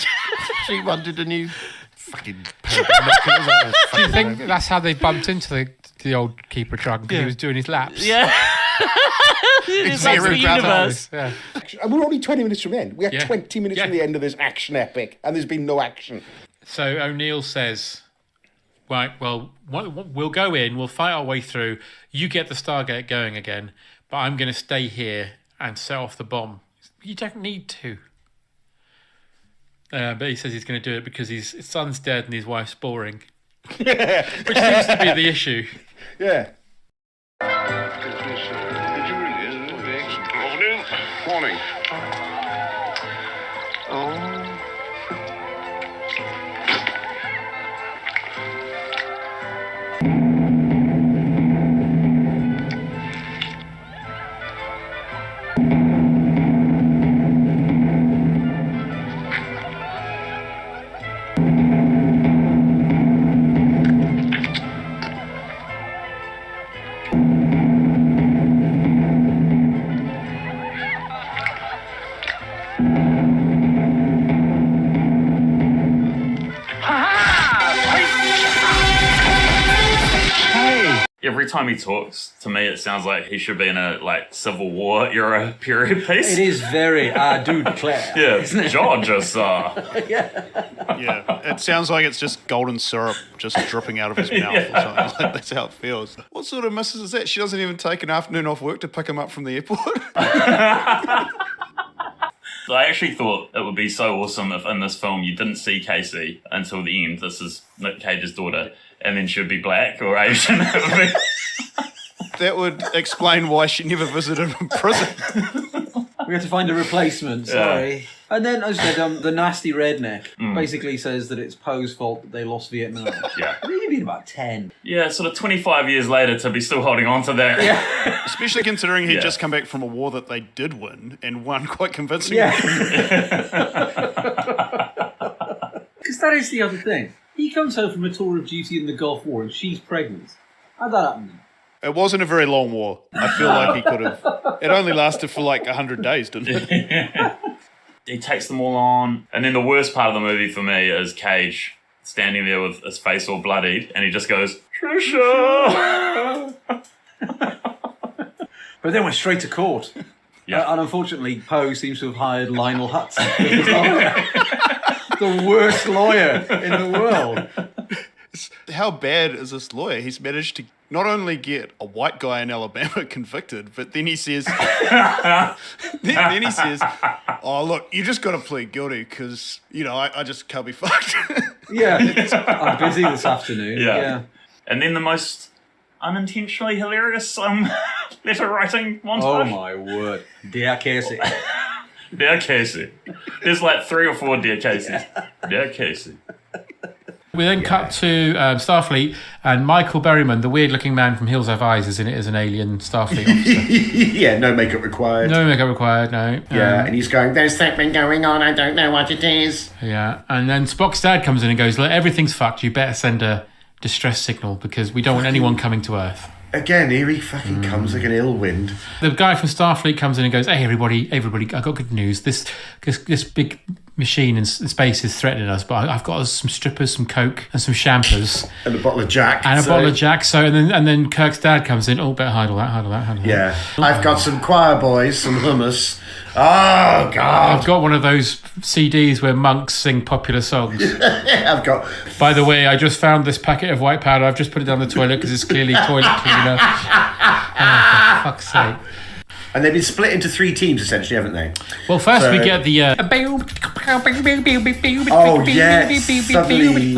she wanted a new fucking pair of binoculars. Do you think that's how they bumped into the old keeper of Draken because he was doing his laps? Yeah. It's like the universe. Yeah. And we're only 20 minutes from the end. We are Yeah. 20 minutes from the end of this action epic, and there's been no action. So O'Neill says, right, well, we'll go in, we'll fight our way through, you get the Stargate going again, but I'm going to stay here and set off the bomb. You don't need to. But he says he's going to do it because his son's dead and his wife's boring. Which seems to be the issue. Yeah. Morning. Every time he talks, to me, it sounds like he should be in a Civil War era period piece. It is very I do declare. Yeah, isn't it? Georgia, sir. Yeah, it sounds like it's just golden syrup just dripping out of his mouth or something. Like that's how it feels. What sort of missus is that? She doesn't even take an afternoon off work to pick him up from the airport. So I actually thought it would be so awesome if in this film you didn't see Casey until the end. This is Nick Cage's daughter, and then she'd be black or Asian. That would explain why she never visited him in prison. We had to find a replacement, sorry. And then, as I said, the nasty redneck basically says that it's Poe's fault that they lost Vietnam. Yeah. I think he'd been about 10. Yeah, sort of 25 years later to be still holding on to that. Yeah. Especially considering he'd just come back from a war that they did win and won quite convincingly. Yeah. Because that is the other thing. He comes home from a tour of duty in the Gulf War and she's pregnant. How'd that happen? It wasn't a very long war. I feel like he could have... It only lasted for 100 days, didn't it? He takes them all on. And then the worst part of the movie for me is Cage standing there with his face all bloodied and he just goes, Trisha! But then we're straight to court. Yeah. And unfortunately, Poe seems to have hired Lionel Hutz. The worst lawyer in the world. How bad is this lawyer? He's managed to not only get a white guy in Alabama convicted, but then he says, then he says, oh, look, you just got to plead guilty because, I just can't be fucked. Yeah, I'm busy this afternoon. Yeah. And then the most unintentionally hilarious letter writing montage. Oh, my word. Dear Casey. Dear Casey. There's 3 or 4 Dear Caseys. Dear Casey. We then cut to Starfleet, and Michael Berryman, the weird-looking man from Hills Have Eyes, is in it as an alien Starfleet officer. Yeah, no makeup required. No makeup required, no. Yeah, and he's going, there's something going on, I don't know what it is. Yeah, and then Spock's dad comes in and goes, look, everything's fucked, you better send a distress signal because we don't want anyone coming to Earth. Again, here he fucking comes like an ill wind. The guy from Starfleet comes in and goes, hey, everybody, I got good news. This big machine in space is threatening us, but I've got some strippers, some coke, and some champers, and a bottle of Jack, bottle of Jack. So and then Kirk's dad comes in. Oh, better hide all that. Yeah, I've got some choir boys, some hummus. Oh God! I've got one of those CDs where monks sing popular songs. I've got. By the way, I just found this packet of white powder. I've just put it down the toilet because it's clearly toilet cleaner. Oh, for fuck's sake. And they've been split into 3 teams, essentially, haven't they? Well, first we get the... oh, yes. Suddenly...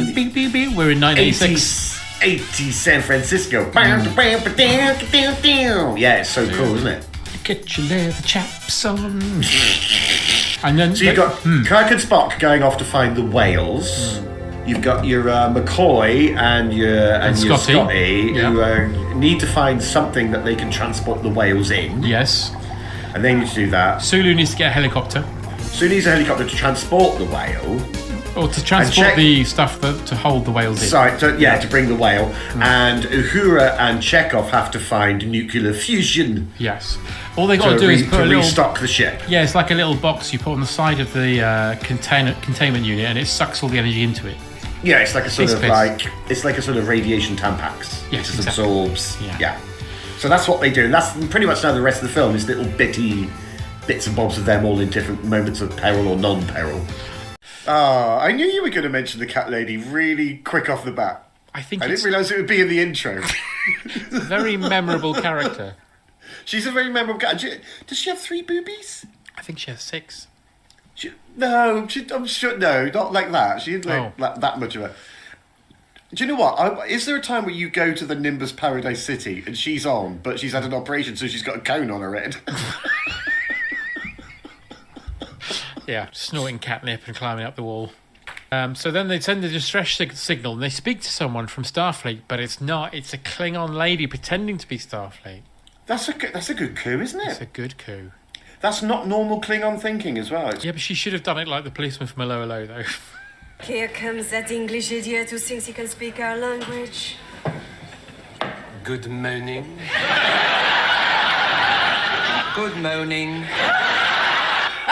We're in 1986. 80 San Francisco. Yeah, it's so cool, isn't it? Get your leather chaps on. And then... So you've got Kirk and Spock going off to find the whales. You've got your McCoy and your Scotty who need to find something that they can transport the whales in. Yes. And they need to do that. Sulu needs to get a helicopter. Sulu needs a helicopter to transport the whale. Or to transport the stuff to hold the whales in. Sorry, to bring the whale. And Uhura and Chekhov have to find nuclear fusion. Yes. All they got to do is put a little... restock the ship. Yeah, it's like a little box you put on the side of the containment unit, and it sucks all the energy into it. Yeah, it's like a sort of radiation Tampax. Yes, it just exactly. absorbs. Yeah. So that's what they do. And that's pretty much now the rest of the film is little bits and bobs of them all in different moments of peril or non-peril. I knew you were going to mention the cat lady really quick off the bat. I didn't realise it would be in the intro. It's a very memorable character. She's a very memorable character. Does she have 3 boobies? I think she has 6. I'm sure. No, not like that. She didn't like that much of it. Do you know what? Is there a time where you go to the Nimbus Paradise City and she's on, but she's had an operation, so she's got a cone on her head? Yeah, snorting catnip and climbing up the wall. So then they send a distress signal and they speak to someone from Starfleet, but it's not. It's a Klingon lady pretending to be Starfleet. That's a good coup, isn't it? It's a good coup. That's not normal Klingon thinking as well. Yeah, but she should have done it like the policeman from Hello, Hello, though. Here comes that English idiot who thinks he can speak our language. Good morning. Good morning.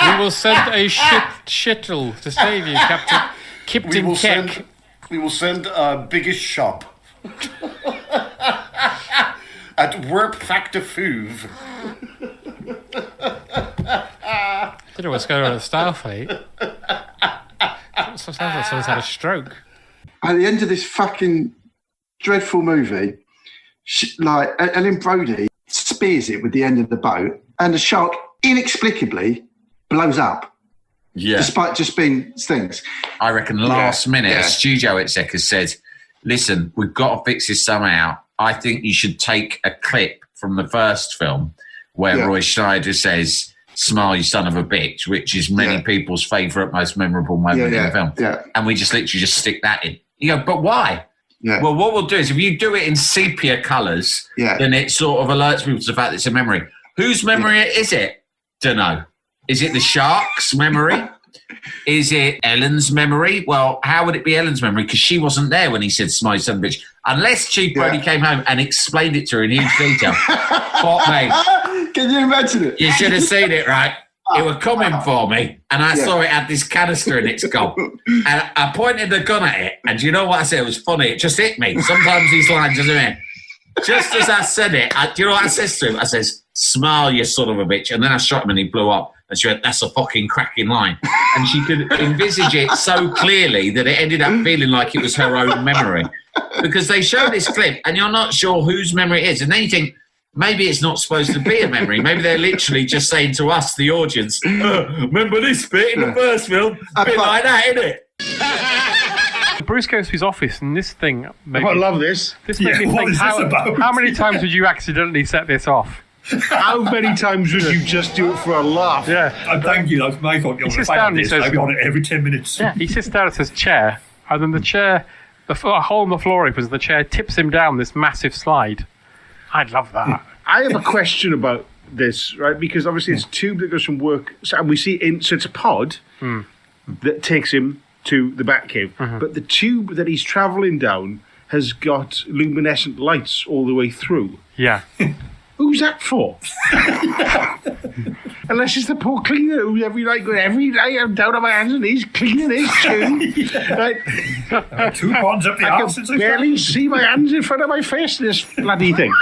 We will send a shuttle to save you, Captain Keck. We will send our biggest shop. At Warp Factor Food. I don't know what's going on at Starfleet. It sounds like someone's had a stroke. At the end of this fucking dreadful movie, Ellen Brody spears it with the end of the boat, and the shark inexplicably blows up. Yeah. Despite just being stings. I reckon last minute, a studio exec has said, listen, we've got to fix this somehow. I think you should take a clip from the first film where Roy Schneider says, smile, you son of a bitch, which is many people's favourite, most memorable moment in the film. Yeah. And we just literally just stick that in. You go, but why? Yeah. Well, what we'll do is if you do it in sepia colours, then it sort of alerts people to the fact that it's a memory. Whose memory is it? Dunno. Is it the shark's memory? Is it Ellen's memory? Well, how would it be Ellen's memory? Because she wasn't there when he said smile, you son of a bitch. Unless Chief Brody came home and explained it to her in huge detail. But, mate, can you imagine it? You should have seen it, right? It was coming for me, and I saw it had this canister in its gob. And I pointed the gun at it, and do you know what I said? It was funny. It just hit me. Sometimes these lines just in. Just as I said it, do you know what I says to him? I says, smile, you son of a bitch. And then I shot him and he blew up. And she went, that's a fucking cracking line. And she could envisage it so clearly that it ended up feeling like it was her own memory. Because they show this clip and you're not sure whose memory it is. And then you think, maybe it's not supposed to be a memory. Maybe they're literally just saying to us, the audience, remember this bit in the first film? A bit like that, isn't it? Bruce goes to his office and this thing... I love this. This made me think, how many times would you accidentally set this off? How many times would you just do it for a laugh? Yeah. Thank you. That's my thought. He sits down and he says... I'll be on it every 10 minutes. Yeah, he sits down and says chair, and then the chair, a hole in the floor opens, and the chair tips him down this massive slide. I'd love that. I have a question about this, right? Because obviously it's a tube that goes from work, and we see so it's a pod that takes him to the Batcave, but the tube that he's travelling down has got luminescent lights all the way through. Yeah. Who's that for? Unless it's the poor cleaner who every night I'm down on my hands and knees cleaning his too. Right. 2 ponds up the I arse can since I barely see my hands in front of my face in this bloody thing.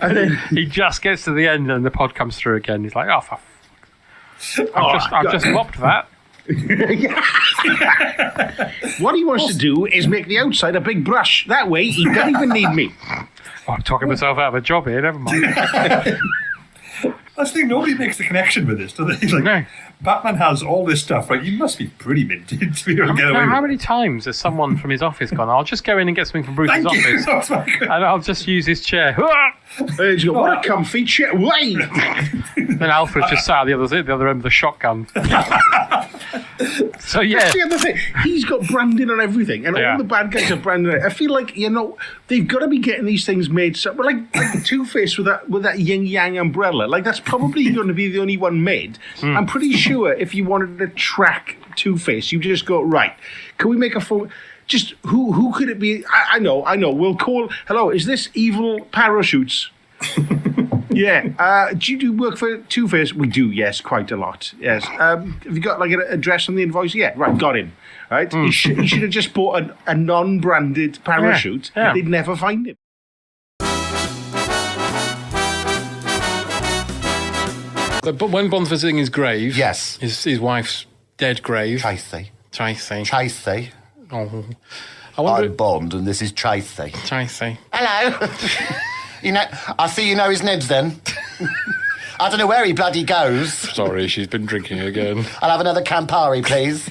And then he just gets to the end and the pod comes through again. He's like, oh, for I've just mopped that. What he wants to do is make the outside a big brush. That way, he doesn't even need me. Oh, I'm talking myself out of a job here. Never mind. That's the thing, nobody makes the connection with this, do they? Like, Batman has all this stuff, right? You must be pretty minted to be able to get away with How it. many times has someone from his office gone, I'll just go in and get something from Bruce's Thank you. office and I'll just use his chair. What a comfy chair. Wait! Then Alfred's just sat at the other end of the shotgun. So, yeah. That's the other thing. He's got branding on everything, and all the bad guys are branding on it. I feel like, they've got to be getting these things made. So, like Two-Face with that yin-yang umbrella. Like, that's probably going to be the only one made. I'm pretty sure if you wanted to track Two-Face, you just go, right, can we make a phone... Just, who could it be? I know. We'll call... Hello, is this Evil Parachutes? Yeah. Do you do work for Two-Face? We do, yes, quite a lot. Yes. Have you got like an address on the invoice? Yeah, right, got him. Right? He should have just bought a non-branded parachute. Yeah. They'd never find him. But when Bond's visiting his grave, yes, his wife's dead grave. Tracy. Oh, I'm Bond, and this is Tracy. Hello. I see you know his nibs then. I don't know where he bloody goes. Sorry, she's been drinking again. I'll have another Campari, please.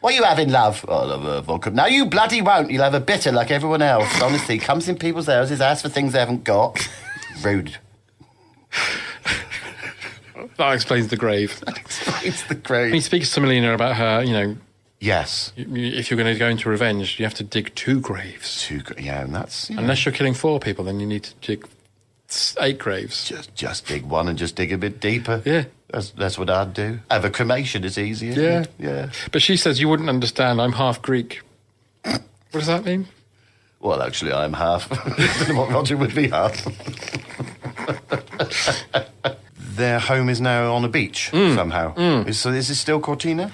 What are you having, love? Oh, I'll have a vodka. No, you bloody won't. You'll have a bitter like everyone else. Honestly, comes in people's houses, asks for things they haven't got. Rude. That explains the grave. He speaks to Melina about her, Yes. If you're going to go into revenge, you have to dig 2 graves. And that's... Unless you're killing 4 people, then you need to dig 8 graves. Just dig one and just dig a bit deeper. Yeah. That's what I'd do. Have a cremation, it's easier. Yeah. Yeah. But she says, you wouldn't understand, I'm half Greek. What does that mean? Well, actually, I'm half. I don't know what Roger would be half. Their home is now on a beach, somehow. So is this still Cortina?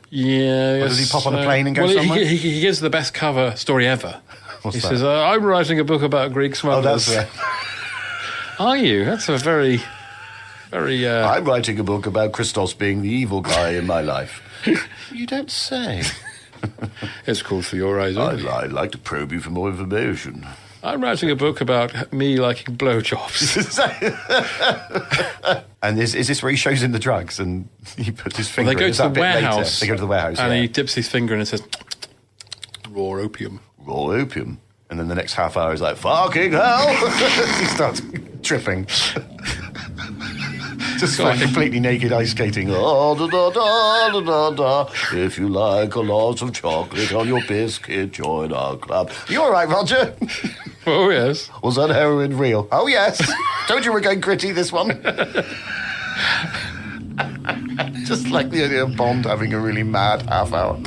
Yeah. Or does he pop on a plane and go somewhere? He gives the best cover story ever. What's he that? says, I'm writing a book about Greek smugglers. Oh, that's right. Are you? That's a very... I'm writing a book about Christos being the evil guy in my life. You don't say. It's cool for your eyes, isn't it? I'd like to probe you for more information. I'm writing a book about me liking blowjobs. And is this where he shows him the drugs and he puts his finger They go in? to the warehouse. They go to the warehouse, and he dips his finger in and says, raw opium. Raw opium. And then the next half hour is like, fucking hell! He starts tripping. Just like completely naked ice skating. Da, da, da, da, da, da. If you like a lot of chocolate on your biscuit, join our club. You all right, Roger? Oh, yes. Was that heroin real? Oh, yes. Told you we're going gritty, this one. Just like the idea of Bond having a really mad half hour.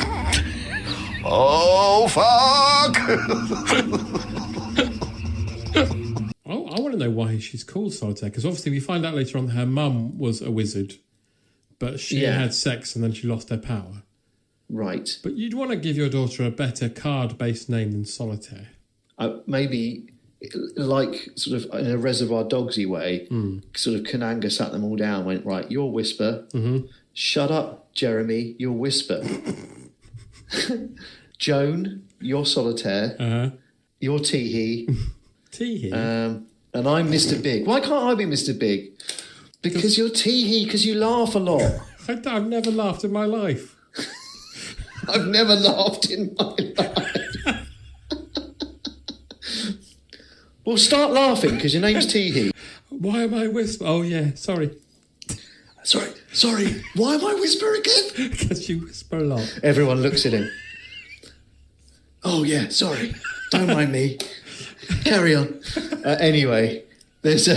Oh, fuck! Well, I want to know why she's called Solitaire, because obviously we find out later on that her mum was a wizard, but she had sex and then she lost her power. Right. But you'd want to give your daughter a better card-based name than Solitaire. Maybe, like sort of in a Reservoir Dogsy way, sort of Kananga sat them all down and went, right, you're Whisper. Mm-hmm. Shut up, Jeremy, you're Whisper. Joan, you're Solitaire. Uh-huh. You're Teehee. Teehee? And I'm Mr. Big. Why can't I be Mr. Big? Because you're Teehee, because you laugh a lot. I've never laughed in my life. I've never laughed in my life. Well, start laughing, because your name's Teehee. Why am I Whisper? Oh, yeah, sorry. Sorry. Why am I Whisper again? Because you whisper a lot. Everyone looks at him. Oh, yeah, sorry. Don't mind me. Carry on. Anyway, there's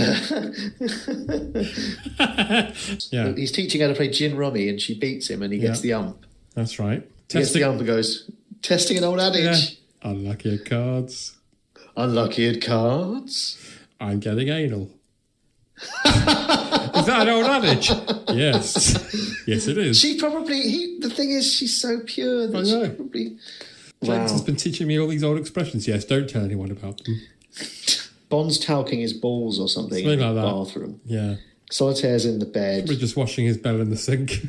Yeah. He's teaching her to play gin rummy, and she beats him, and he gets the ump. That's right. He gets the ump and goes, testing an old adage. Yeah. Unlucky at cards. Unlucky at cards. I'm getting anal. Is that an old adage? Yes. Yes, it is. She probably. The thing is, she's so pure that she probably. James has been teaching me all these old expressions. Yes, don't tell anyone about them. Bond's talking his balls or something in like the that. bathroom. Yeah. Solitaire's in the bed. We're just washing his bell in the sink.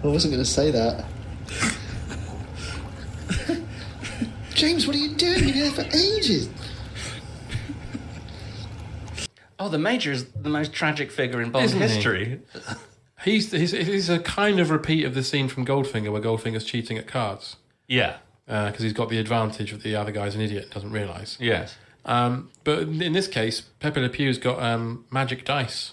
I wasn't going to say that. James, what are you doing? You've been there for ages. Oh, the Major is the most tragic figure in Bond Isn't he? history. He's a kind of repeat of the scene from Goldfinger where Goldfinger's cheating at cards. Yeah. Because he's got the advantage that the other guy's an idiot, doesn't realise. Yes. But in this case, Pepe Le Pew's got magic dice.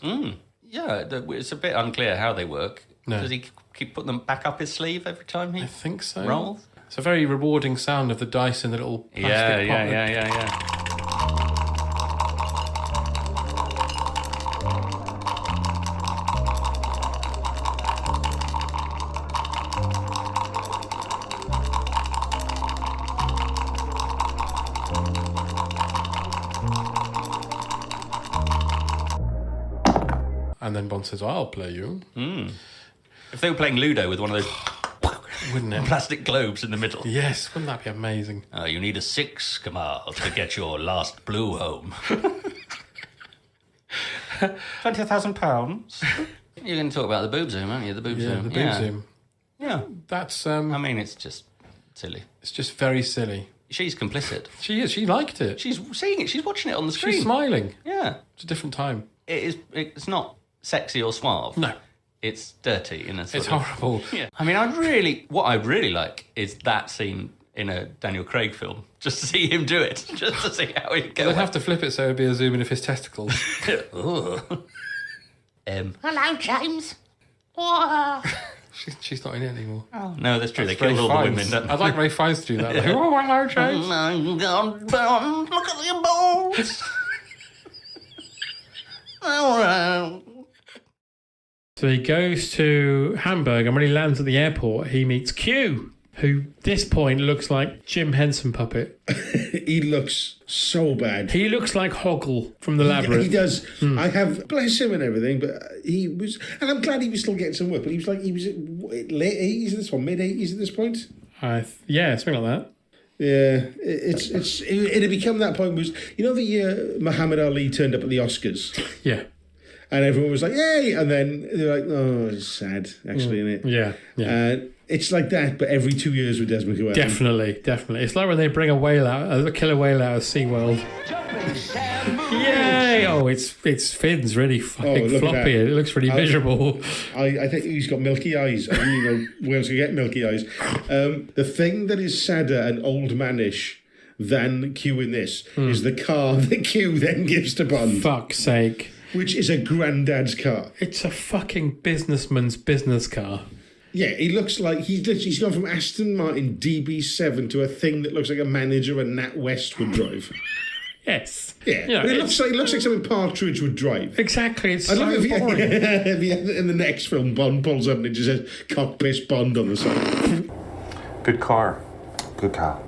Yeah, it's a bit unclear how they work. No. Does he keep putting them back up his sleeve every time he I think so. rolls? It's a very rewarding sound of the dice in the little plastic pot. Yeah. And then Bond says, I'll play you. If they were playing Ludo with one of those Wouldn't it? plastic globes in the middle. Yes, wouldn't that be amazing? You need a 6, Kamal, to get your last blue home. £20,000. You're going to talk about the boob zoom, aren't you? The boob zoom. The boob zoom. Yeah. That's, I mean, it's just silly. It's just very silly. She's complicit. She is. She liked it. She's seeing it. She's watching it on the screen. She's smiling. Yeah. It's a different time. It's not sexy or suave. No. It's dirty in a sort It's of... horrible. Yeah. I mean, what I'd really like is that scene in a Daniel Craig film, just to see him do it, just to see how he'd go. They'd have to flip it so it'd be a zoom in of his testicles. Hello, James. Whoa. She's not in it anymore. Oh, no, that's true. That's they killed all Ray the women, Fiennes. don't they? I'd like Ray Fiennes to do that. Like, oh, hello, James. Oh, God, Bond, look at your balls. All right. So he goes to Hamburg, and when he lands at the airport, he meets Q, who this point looks like Jim Henson puppet. He looks so bad. He looks like Hoggle from the Labyrinth. He does. I have, bless him and everything, but he was, and I'm glad he was still getting some work, but he was late 80s at this one, mid 80s at this point. Yeah, something like that. Yeah, it had become that point was, you know, the year Muhammad Ali turned up at the Oscars? Yeah. And everyone was like, yay! And then they're like, oh, it's sad, actually, isn't it? Yeah. It's like that, but every 2 years with Desmond Llewellyn. Definitely. It's like when they bring a killer whale out of SeaWorld. Yay! Oh, it's Finn's really fucking floppy. It looks really miserable. I think he's got milky eyes. I mean, you know, whales can get milky eyes. The thing that is sadder and old manish than Q in this is the car that Q then gives to Bond. Fuck's sake. Which is a granddad's car. It's a fucking businessman's business car. Yeah, he looks like he's gone from Aston Martin DB7 to a thing that looks like a manager a Nat West would drive. Yes. Yeah, You know, but it looks like something Partridge would drive. Exactly, it's I'd so love if boring. in the next film Bond pulls up and it just says "Cockpiss Bond" on the side. Good car. Good car.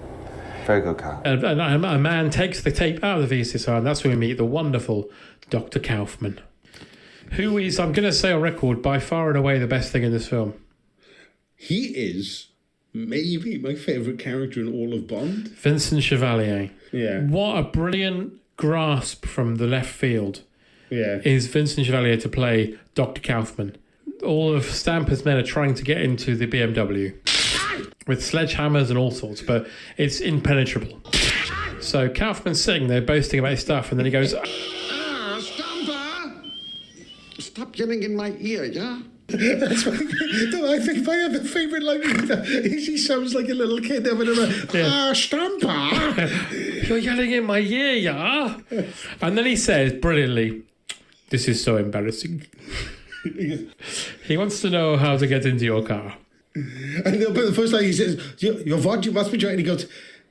Very good car. And a man takes the tape out of the VCR, and that's when we meet the wonderful Dr. Kaufman, who is, I'm going to say on record, by far and away the best thing in this film. He is maybe my favourite character in all of Bond. Vincent Chevalier. Yeah. What a brilliant grasp from the left field. Yeah. Is Vincent Chevalier to play Dr. Kaufman. All of Stamper's men are trying to get into the BMW with sledgehammers and all sorts, but it's impenetrable. So Kaufman's sitting there boasting about his stuff, and then he goes, Stamper! Stop yelling in my ear, yeah? That's what I think my other favourite line is he sounds like a little kid having a Stamper! You're yelling in my ear, yeah? And then he says brilliantly, this is so embarrassing. He wants to know how to get into your car. And but the first line he says, "Your what? You must be trying." And he goes,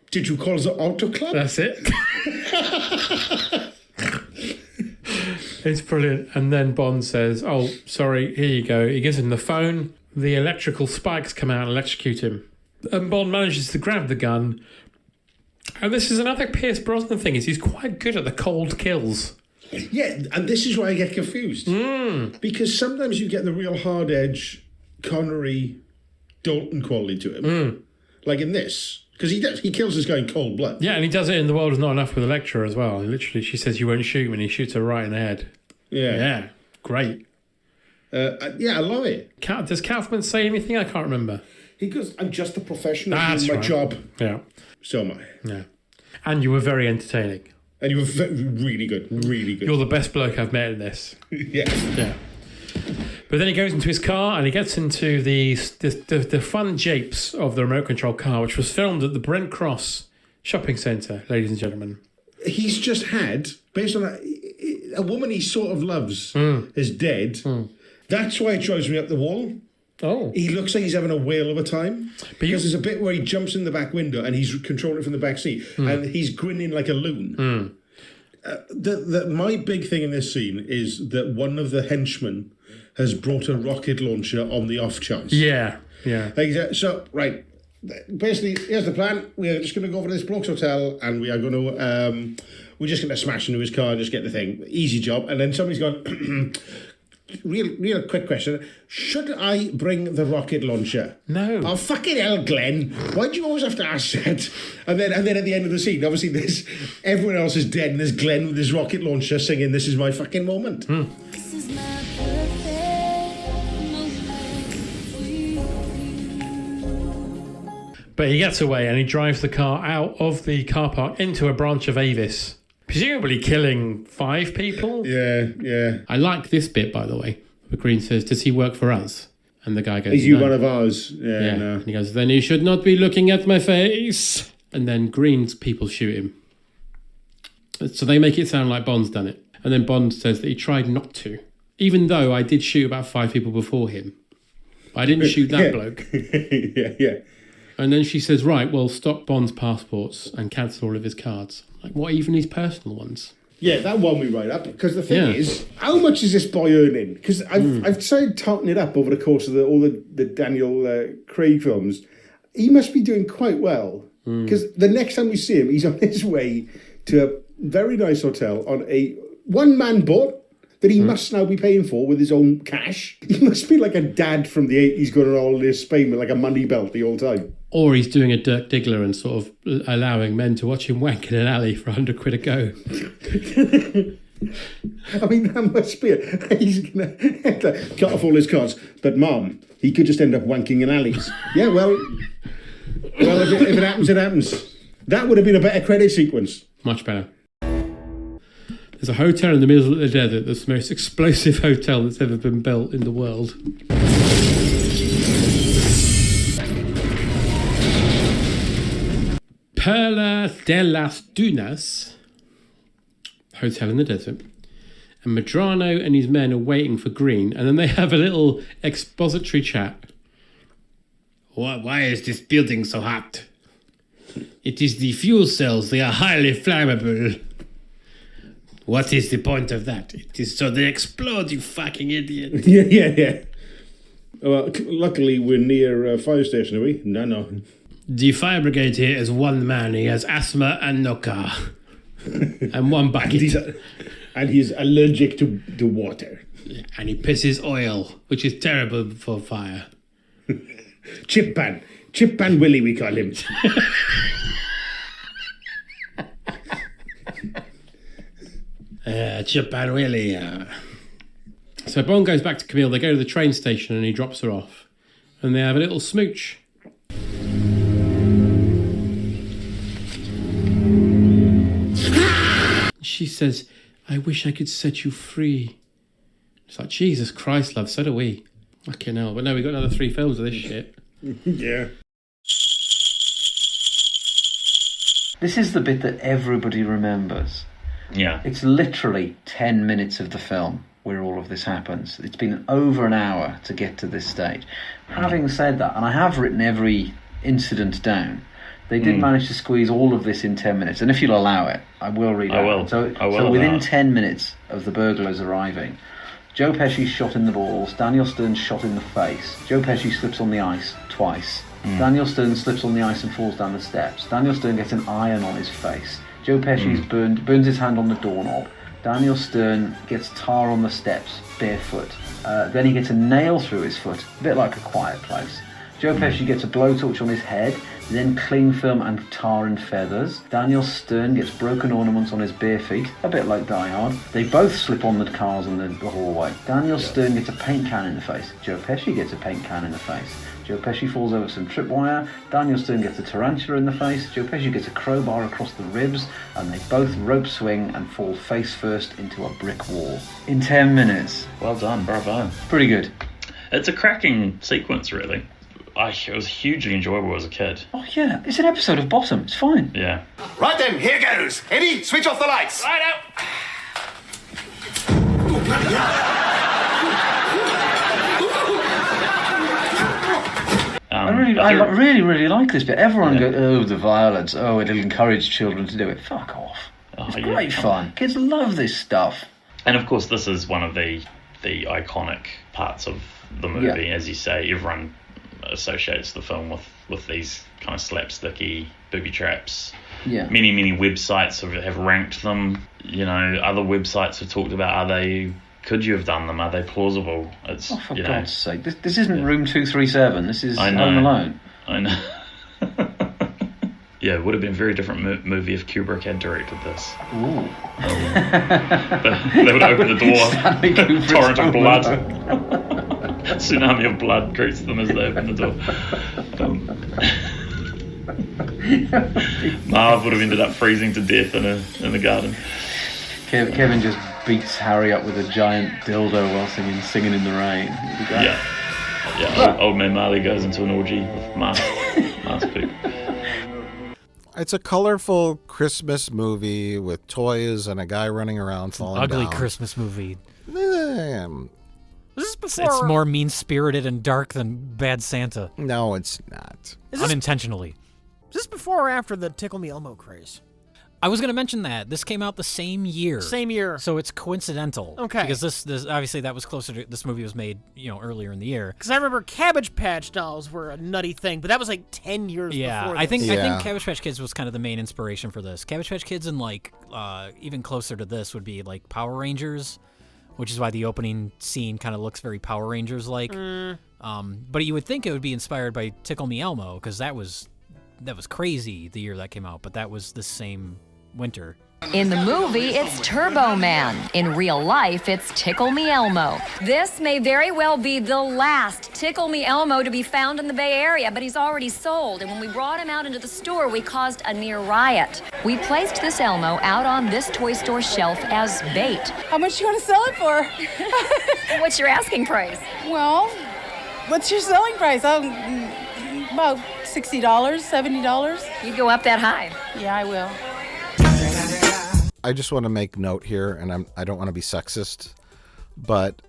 "Did you call the auto club?" That's it. It's brilliant. And then Bond says, "Oh, sorry, here you go." He gives him the phone. the electrical spikes come out and electrocute him. And Bond manages to grab the gun. And this is another Pierce Brosnan thing, is he's quite good at the cold kills. Yeah, and this is why I get confused. Because sometimes you get the real hard edge Connery Dalton quality to him. Like in this. Because he kills this guy in cold blood. Yeah, and he does it in The World Is Not Enough with Electra as well. Literally, she says, "You won't shoot me," and he shoots her right in the head. Yeah, great. Yeah, I love it. Does Kaufman say anything? I can't remember. He goes, "I'm just a professional That's doing my right. job." Yeah. So am I. Yeah. And you were very entertaining. And you were really good. Really good. You're the best bloke I've met in this. Yeah. Yeah. But then he goes into his car and he gets into the fun japes of the remote control car, which was filmed at the Brent Cross shopping centre, ladies and gentlemen. He's just had, based on a woman he sort of loves is dead. That's why it drives me up the wall. Oh. He looks like he's having a whale of a time. Because there's a bit where he jumps in the back window and he's controlling it from the back seat. And he's grinning like a loon. My big thing in this scene is that one of the henchmen has brought a rocket launcher on the off chance. Yeah. So, right. Basically, here's the plan. We are just going to go over to this bloke's hotel and we are going to... we're just going to smash into his car and just get the thing. Easy job. And then somebody's gone... Real quick question. Should I bring the rocket launcher? No. Oh, fucking hell, Glenn. Why do you always have to ask that? And then at the end of the scene, obviously everyone else is dead and there's Glenn with his rocket launcher singing "This Is My Fucking Moment." But he gets away and he drives the car out of the car park into a branch of Avis. Presumably killing 5 people? Yeah. I like this bit, by the way. The Green says, "Does he work for us?" And the guy goes, Is you "No." one of ours? Yeah, no. And he goes, "Then you should not be looking at my face." And then Green's people shoot him. So they make it sound like Bond's done it. And then Bond says that he tried not to. Even though I did shoot about 5 people before him. I didn't shoot that bloke. Yeah. And then she says, "Right, well, stop Bond's passports and cancel all of his cards." Like, what, even his personal ones? Yeah, that won me right up. Because the thing is, how much is this boy earning? Because I've tried totting it up over the course of all the Daniel Craig films. He must be doing quite well. Because the next time we see him, he's on his way to a very nice hotel on a one-man boat that he must now be paying for with his own cash. He must be like a dad from the 80s going on holiday to Spain with like a money belt the whole time. Or he's doing a Dirk Diggler and sort of allowing men to watch him wank in an alley for £100 a go. I mean, that must be it. He's going to cut off all his cards. But, Mom, he could just end up wanking in alleys. Yeah, well, if it happens, it happens. That would have been a better credit sequence. Much better. There's a hotel in the middle of the desert that's the most explosive hotel that's ever been built in the world. Perla de las Dunas, hotel in the desert. And Medrano and his men are waiting for Green, and then they have a little expository chat. Why is this building so hot? It is the fuel cells, they are highly flammable. What is the point of that? It is so they explode, you fucking idiot. Yeah. Well, luckily we're near a fire station, are we? No. The fire brigade here is one man. He has asthma and no car. And one bucket. And he's allergic to water. And he pisses oil, which is terrible for fire. Chip Pan Willie, we call him. Chip Pan Willie. So Bond goes back to Camille. They go to the train station and he drops her off. And they have a little smooch. She says, "I wish I could set you free." It's like, Jesus Christ, love, so do we. Fucking hell. But no, we got another 3 films of this shit. Yeah. This is the bit that everybody remembers. Yeah. It's literally 10 minutes of the film where all of this happens. It's been over an hour to get to this stage. Having said that, and I have written every incident down, they did manage to squeeze all of this in 10 minutes. And if you'll allow it, I will read it. I will. So I will within 10 minutes of the burglars arriving, Joe Pesci's shot in the balls. Daniel Stern's shot in the face. Joe Pesci slips on the ice twice. Daniel Stern slips on the ice and falls down the steps. Daniel Stern gets an iron on his face. Joe Pesci's burns his hand on the doorknob. Daniel Stern gets tar on the steps, barefoot. Then he gets a nail through his foot, a bit like A Quiet Place. Joe Pesci gets a blowtorch on his head, then cling film and tar and feathers. Daniel Stern gets broken ornaments on his bare feet, a bit like Die Hard. They both slip on the cars in the hallway. Daniel Stern gets a paint can in the face. Joe Pesci gets a paint can in the face. Joe Pesci falls over some tripwire. Daniel Stern gets a tarantula in the face. Joe Pesci gets a crowbar across the ribs, and they both rope swing and fall face first into a brick wall. In 10 minutes. Well done, bravo. Pretty good. It's a cracking sequence, really. It was hugely enjoyable as a kid. Oh yeah, it's an episode of Bottom. It's fine. Yeah. Right then, here goes. Eddie, switch off the lights. Right out. I really like this bit. Everyone goes, oh, the violence. Oh, it'll encourage children to do it. Fuck off. It's great fun. Kids love this stuff. And of course, this is one of the iconic parts of the movie. As you say, everyone associates the film with these kind of slapsticky booby traps. Yeah. Many websites have ranked them. You know, other websites have talked about could you have done them? Are they plausible? It's for God's sake, this isn't Room 237. This is Home Alone. I know. Yeah, it would have been a very different movie if Kubrick had directed this. Ooh. They would open the door, torrent of blood. Tsunami of blood greets them as they open the door. Marv would have ended up freezing to death in the garden. Kevin just beats Harry up with a giant dildo while singing in the rain. Yeah. Old man Marley goes into an orgy with Mars poop. It's a colorful Christmas movie with toys and a guy running around falling Ugly down. Christmas movie. This is before... It's more mean-spirited and dark than Bad Santa. No, it's not. Unintentionally. Is this before or after the Tickle Me Elmo craze? I was going to mention that. This came out the same year. Same year. So it's coincidental. Okay. Because this obviously that was closer to... This movie was made, earlier in the year. Because I remember Cabbage Patch dolls were a nutty thing, but that was like 10 years before I think this. Cabbage Patch Kids was kind of the main inspiration for this. Cabbage Patch Kids and even closer to this would be like Power Rangers, which is why the opening scene kind of looks very Power Rangers-like. But you would think it would be inspired by Tickle Me Elmo, because that was crazy the year that came out, but that was the same winter. In the movie, it's Turbo Man. In real life, it's Tickle Me Elmo. This may very well be the last Tickle Me Elmo to be found in the Bay Area, but he's already sold. And when we brought him out into the store, we caused a near riot. We placed this Elmo out on this toy store shelf as bait. How much do you want to sell it for? What's your asking price? Well, what's your selling price? About $60, $70. You'd go up that high. Yeah, I will. I just want to make note here, and I don't want to be sexist, but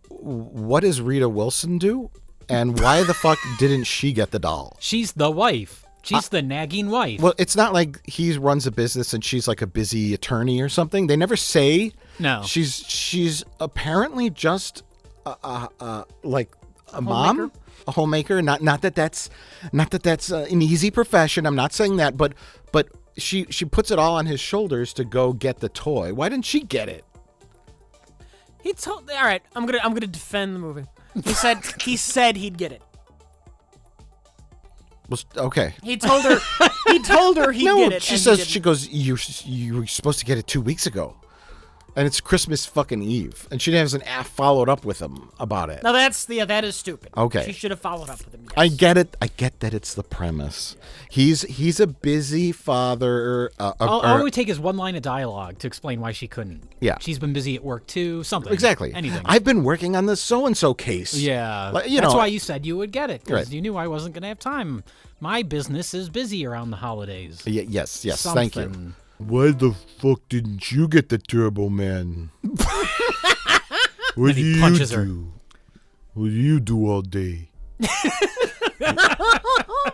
what does Rita Wilson do? And why the fuck didn't she get the doll? She's the wife. She's the nagging wife. Well, it's not like he runs a business and she's like a busy attorney or something. They never say. No. She's apparently just like a mom, a homemaker. Not that that's an easy profession. I'm not saying that, but she puts it all on his shoulders to go get the toy. Why didn't she get it? All right, I'm gonna defend the movie. He said he'd get it. Well, okay. He told her he'd get it. She goes, you were supposed to get it 2 weeks ago. And it's Christmas fucking Eve. And she hasn't followed up with him about it. No, that is stupid. Okay. She should have followed up with him. Yes. I get it. I get that it's the premise. He's a busy father. All it would take is one line of dialogue to explain why she couldn't. Yeah. She's been busy at work too, something. Exactly. Anything. I've been working on the so-and-so case. Yeah. That's why you said you would get it, because you knew I wasn't going to have time. My business is busy around the holidays. Yes, something. Thank you. Why the fuck didn't you get the Turbo Man? What do you do? What do you do all day?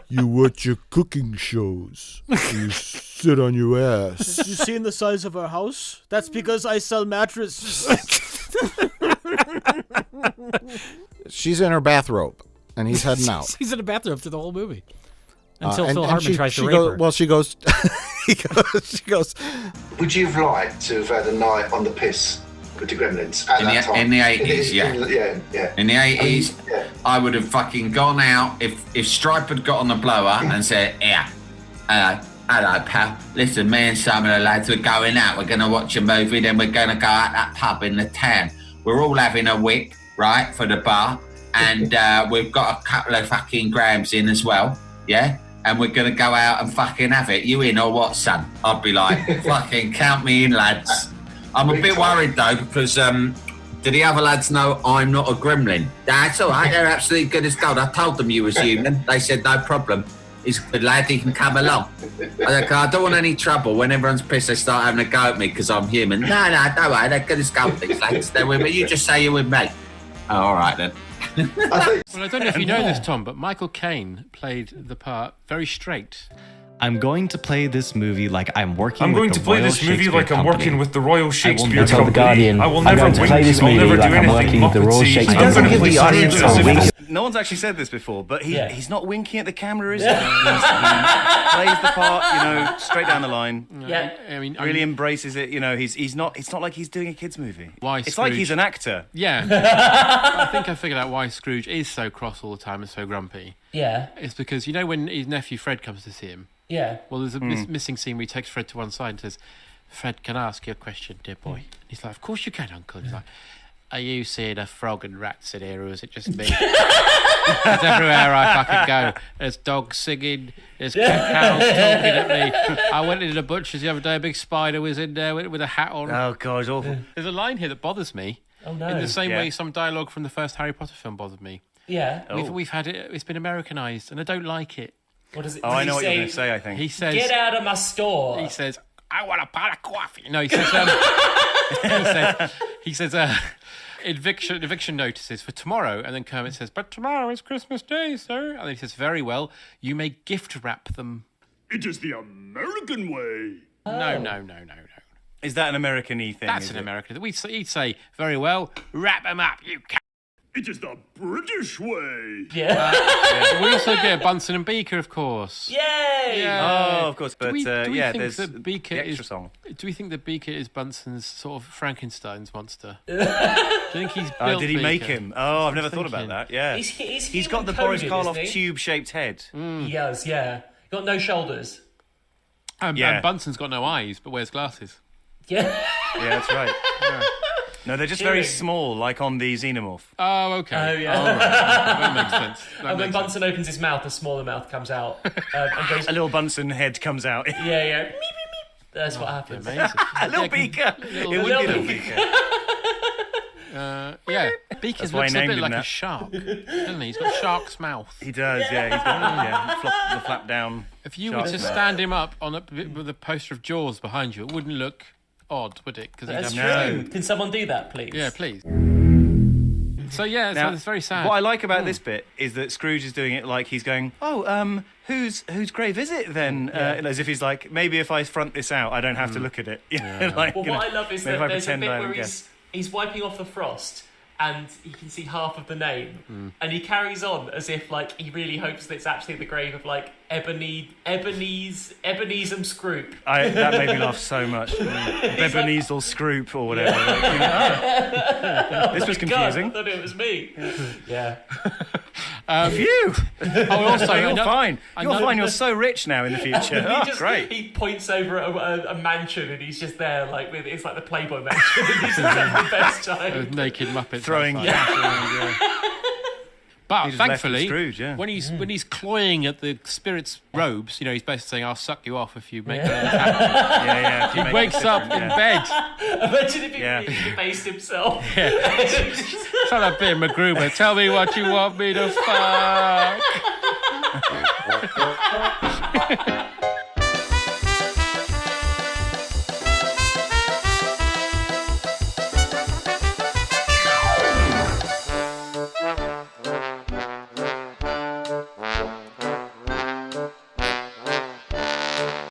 You watch your cooking shows. You sit on your ass. You seen the size of our house? That's because I sell mattresses. She's in her bathrobe, and he's heading out. He's in a bathrobe through the whole movie. Until Phil and Hartman she- tries to she rape goes- her. Well, she goes, she goes, Would you have liked to have had a night on the piss with the Gremlins at that time? In the 80s, yeah. Yeah. In the 80s, I would have fucking gone out if Stripe had got on the blower and said, "Yeah, hello, pal. Listen, me and some of the lads are going out. We're going to watch a movie, then we're going to go out that pub in the town. We're all having a wick, right, for the bar, and we've got a couple of fucking grams in as well, yeah? And we're going to go out and fucking have it. You in or what, son?" I'd be like, fucking count me in, lads. I'm a bit worried, though, because do the other lads know I'm not a gremlin? That's all right. They're absolutely good as gold. I told them you was human. They said, no problem. He's a good lad. He can come along. I don't want any trouble. When everyone's pissed, they start having a go at me because I'm human. No, don't worry. They're good as gold, these lads. They're with me. You just say you're with me. Oh, all right, then. Well, I don't know if you know this, Tom, but Michael Caine played the part very straight. I'm going to play this movie like I'm working I'm with going the to play Royal this movie Shakespeare like I'm Company. working with the Royal Shakespeare tell the Company. Guardian, I will I'm never going to wink. play this I'll movie never like do I'm anything working with the Royal Muppety. Shakespeare I'm Company. going to play Audience Scrooge a as wink. if- No one's actually said this before, but he, Yeah. he's not winking at the camera, is he? He plays the part, straight down the line. Yeah. I mean, really embraces it. He's not. It's not like he's doing a kids' movie. Why It's like Scrooge- he's an actor. Yeah. I think I figured out why Scrooge is so cross all the time and so grumpy. Yeah. It's because, when his nephew Fred comes to see him, Yeah. well, there's a missing scene where he takes Fred to one side and says, "Fred, can I ask you a question, dear boy?" And he's like, "Of course you can, Uncle." He's like, "Are you seeing a frog and rats in here, or is it just me?" Because everywhere I fucking go, there's dogs singing, there's cows talking at me. I went into the butcher's the other day, a big spider was in there with a hat on. Oh, God, it's awful. There's a line here that bothers me. Oh, no. In the same Yeah. way some dialogue from the first Harry Potter film bothered me. Yeah. We've had it, it's been Americanized, and I don't like it. What does it? Oh, I know what you're going to say, I think. He says, "Get out of my store." He says, "I want a pot of coffee." No, he says, he says, eviction notices for tomorrow, and then Kermit says, "But tomorrow is Christmas Day, sir." And then he says, "Very well, you may gift wrap them." It is the American way. No. Is that an American-y thing? That's is an it? American. He'd say, "Very well, wrap them up, you c." It is the British way. Yeah. We also get Bunsen and Beaker, of course. Yay! Yeah. Oh, of course. But do we think there's that Beaker the extra is, song. Do we think that Beaker is Bunsen's sort of Frankenstein's monster? Do you think he's built Did he make Beaker? him? Oh, I've never I'm thought about thinking. that. Yeah. He's got the Boris human-coded, Karloff isn't he? tube-shaped head. He does, yeah. Got no shoulders. And Bunsen's got no eyes, but wears glasses. Yeah. Yeah, that's right. No, they're just very small, like on the Xenomorph. Oh, okay. Oh, yeah. All right. That makes sense. And when Bunsen opens his mouth, a smaller mouth comes out. And goes, A little Bunsen head comes out. yeah. Meep, meep, meep. That's what happens. Amazing. A little beaker. It would be a little beaker. Yeah, Beaker That's why looks I a named bit him like a that. shark, doesn't he? He's got shark's mouth. He does, yeah. He's got the flap down. If you were to shark's mouth. stand him up on with a poster of Jaws behind you, it wouldn't look odd, would it? Because That's true. Can someone do that, please? Yeah, please. So yeah, Now, so it's very sad. What I like about this bit is that Scrooge is doing it like he's going, "Oh, whose grave is it then?" As if he's like, maybe if I front this out, I don't have to look at it. Like, Well, what I love is maybe that if I there's a pretend bit I where haven't guessed. he's wiping off the frost and you can see half of the name, and he carries on as if like he really hopes that it's actually the grave of like Ebenezer Scroop. That made me laugh so much. Ebenezer Scroop or whatever. This was God, confusing. I thought it was me. Yeah. Phew! Oh, also, you're fine. I You're know- fine. You're so rich now in the future. Oh, great. He points over at a mansion and he's just there like with it's like the Playboy mansion and he's just having the best time. Naked Muppets Throwing outside. cash around, But He just left thankfully, with Scrooge, yeah. when he's cloying at the spirit's robes, he's basically saying, "I'll suck you off if you make anything happen." Yeah. if you He make wakes it up different, in yeah. bed. Imagine if he really debased himself. Shut up, there, MacGruber. Tell me what you want me to fuck.